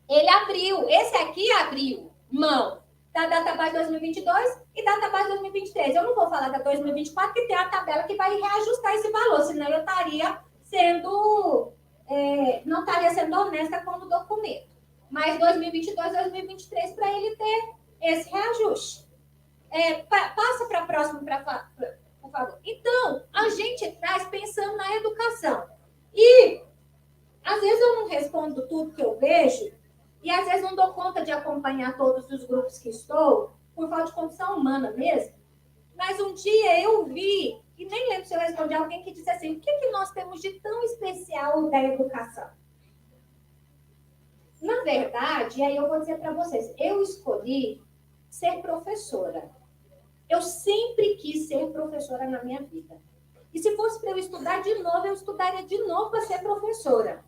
ele abriu, esse aqui abriu mão da database 2022 e database 2023. Eu não vou falar da 2024, que tem a tabela que vai reajustar esse valor, senão eu estaria sendo, não estaria sendo honesta com o documento. Mas 2022, 2023, para ele ter esse reajuste. Passa para a próxima, por favor. Então, a gente traz pensando na educação. E, às vezes, eu não respondo tudo que eu vejo, e, às vezes, não dou conta de acompanhar todos os grupos que estou, por falta de condição humana mesmo. Mas um dia eu vi, e nem lembro se eu respondi alguém que disse assim, o que nós temos de tão especial da educação? Na verdade, e aí eu vou dizer para vocês, eu escolhi ser professora. Eu sempre quis ser professora na minha vida. E se fosse para eu estudar de novo, eu estudaria de novo para ser professora.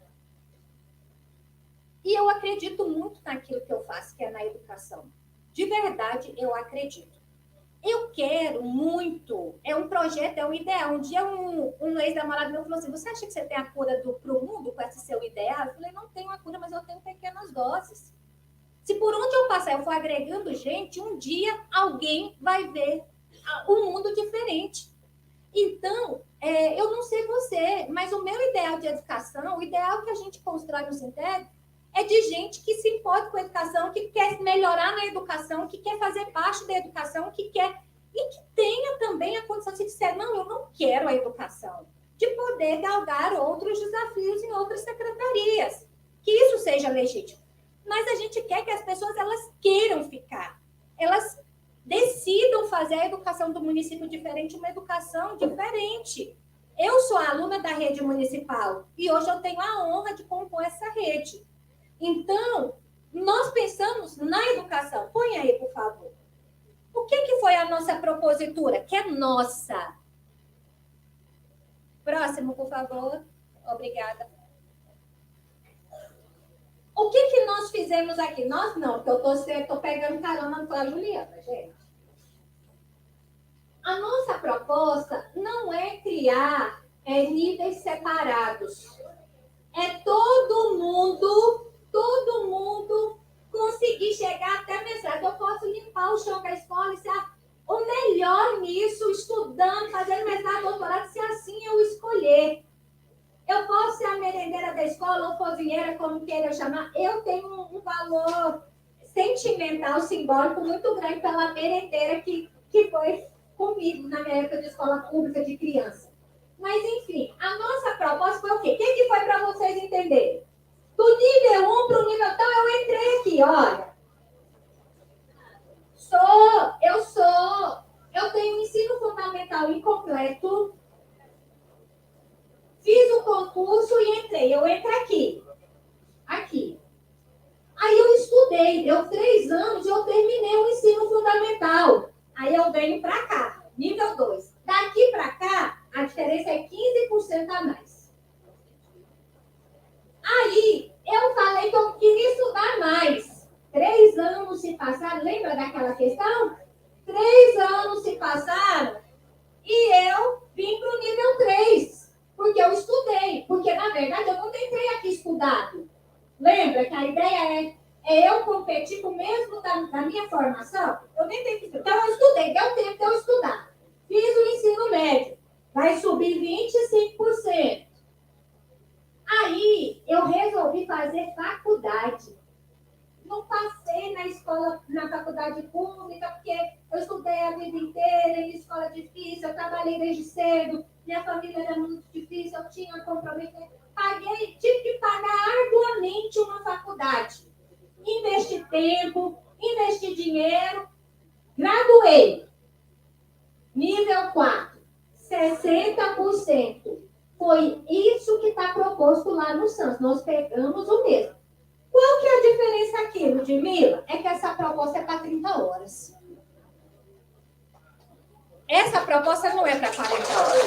E eu acredito muito naquilo que eu faço, que é na educação. De verdade, eu acredito. Eu quero muito, é um projeto, é um ideal. Um dia um ex-namorado meu falou assim, você acha que você tem a cura para o mundo com esse seu ideal? Eu falei, não tenho a cura, mas eu tenho pequenas doses. Se por onde eu passar eu for agregando gente, um dia alguém vai ver um mundo diferente. Então, eu não sei você, mas o meu ideal de educação, o ideal que a gente constrói no Sinteg, é de gente que se importa com a educação, que quer melhorar na educação, que quer fazer parte da educação, que quer... E que tenha também a condição de dizer, não, eu não quero a educação. De poder galgar outros desafios em outras secretarias. Que isso seja legítimo. Mas a gente quer que as pessoas, elas queiram ficar. Elas decidam fazer a educação do município diferente, uma educação diferente. Eu sou aluna da rede municipal e hoje eu tenho a honra de compor essa rede. Então, nós pensamos na educação. Põe aí, por favor. O que foi a nossa propositura? Que é nossa. Próximo, por favor. Obrigada. O que nós fizemos aqui? Nós não, porque eu estou pegando carona com a Juliana, gente. A nossa proposta não é criar níveis separados. É todo mundo conseguir chegar até mestrado. Eu posso limpar o chão da escola e ser o melhor nisso, estudando, fazendo mestrado, doutorado, se assim eu escolher. Eu posso ser a merendeira da escola ou cozinheira, como queira chamar. Eu tenho um valor sentimental, simbólico muito grande pela merendeira que foi comigo na minha época de escola pública de criança. Mas, enfim, a nossa proposta foi o quê? O que foi para vocês entenderem? Do nível 1 para o nível... Então, eu entrei aqui, olha. Eu tenho ensino fundamental incompleto. Fiz o concurso e entrei. Eu entro aqui. Aqui. Aí eu estudei. Deu 3 anos e eu terminei o ensino fundamental. Aí eu venho para cá. Nível 2. Daqui para cá, a diferença é 15% a mais. Aí, eu falei que eu queria estudar mais. 3 anos se passaram. Lembra daquela questão? 3 anos se passaram e eu vim para o nível 3. Porque eu estudei. Porque, na verdade, eu não entrei aqui estudado. Lembra que a ideia é eu competir com o mesmo da minha formação? Eu nem tenho que estudar. Então, eu estudei. Deu tempo de eu estudar. Fiz o ensino médio. Vai subir 25%. Aí, eu resolvi fazer faculdade. Não passei na faculdade pública, porque eu estudei a vida inteira em escola difícil, eu trabalhei desde cedo, minha família era muito difícil, eu tinha compromisso. Tive que pagar arduamente uma faculdade. Investi tempo, investi dinheiro, graduei. Nível 4, 60%. Foi isso que está proposto lá no SANS. Nós pegamos o mesmo. Qual que é a diferença aqui, Ludmila? É que essa proposta é para 30 horas. Essa proposta não é para 40 horas.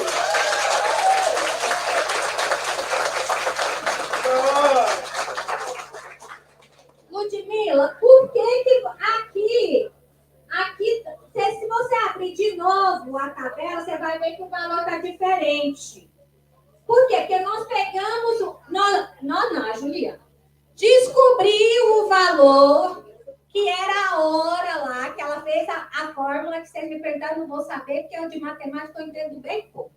Ludmila, por que aqui, se você abrir de novo a tabela, você vai ver que o valor está diferente. Por quê? Porque nós pegamos... Nós não, a Juliana. falou que era a hora lá, que ela fez a fórmula, que vocês me perguntaram, não vou saber, porque eu de matemática eu entendo bem pouco.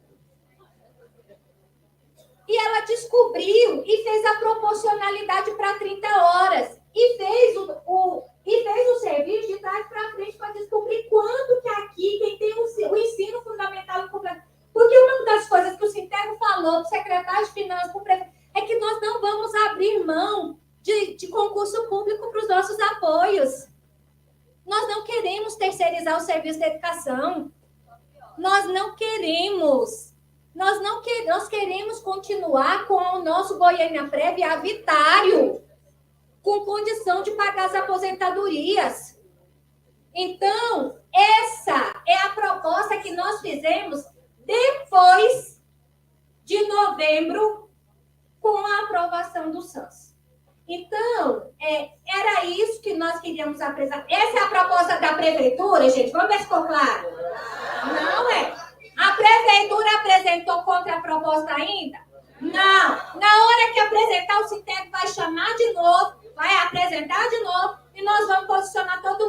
E ela descobriu e fez a proporcionalidade para 30 horas. E fez o serviço de trás para frente para descobrir quando que aqui, quem tem o ensino fundamental e completo. Porque uma das coisas que o Sintego falou para o secretário de Finanças, para o prefeito, é que nós não vamos abrir mão de concurso público para os nossos apoios. Nós não queremos terceirizar o serviço de educação. Nós não queremos. Nós queremos continuar com o nosso Goiânia Prévio habitário, com condição de pagar as aposentadorias. Então, essa é a proposta que nós fizemos depois de novembro, com a aprovação do SANS. Então, era isso que nós queríamos apresentar. Essa é a proposta da prefeitura, gente? Vamos ver se ficou claro. Não é? A prefeitura apresentou contra a proposta ainda? Não. Na hora que apresentar, o Sintego vai chamar de novo, vai apresentar de novo, e nós vamos posicionar todo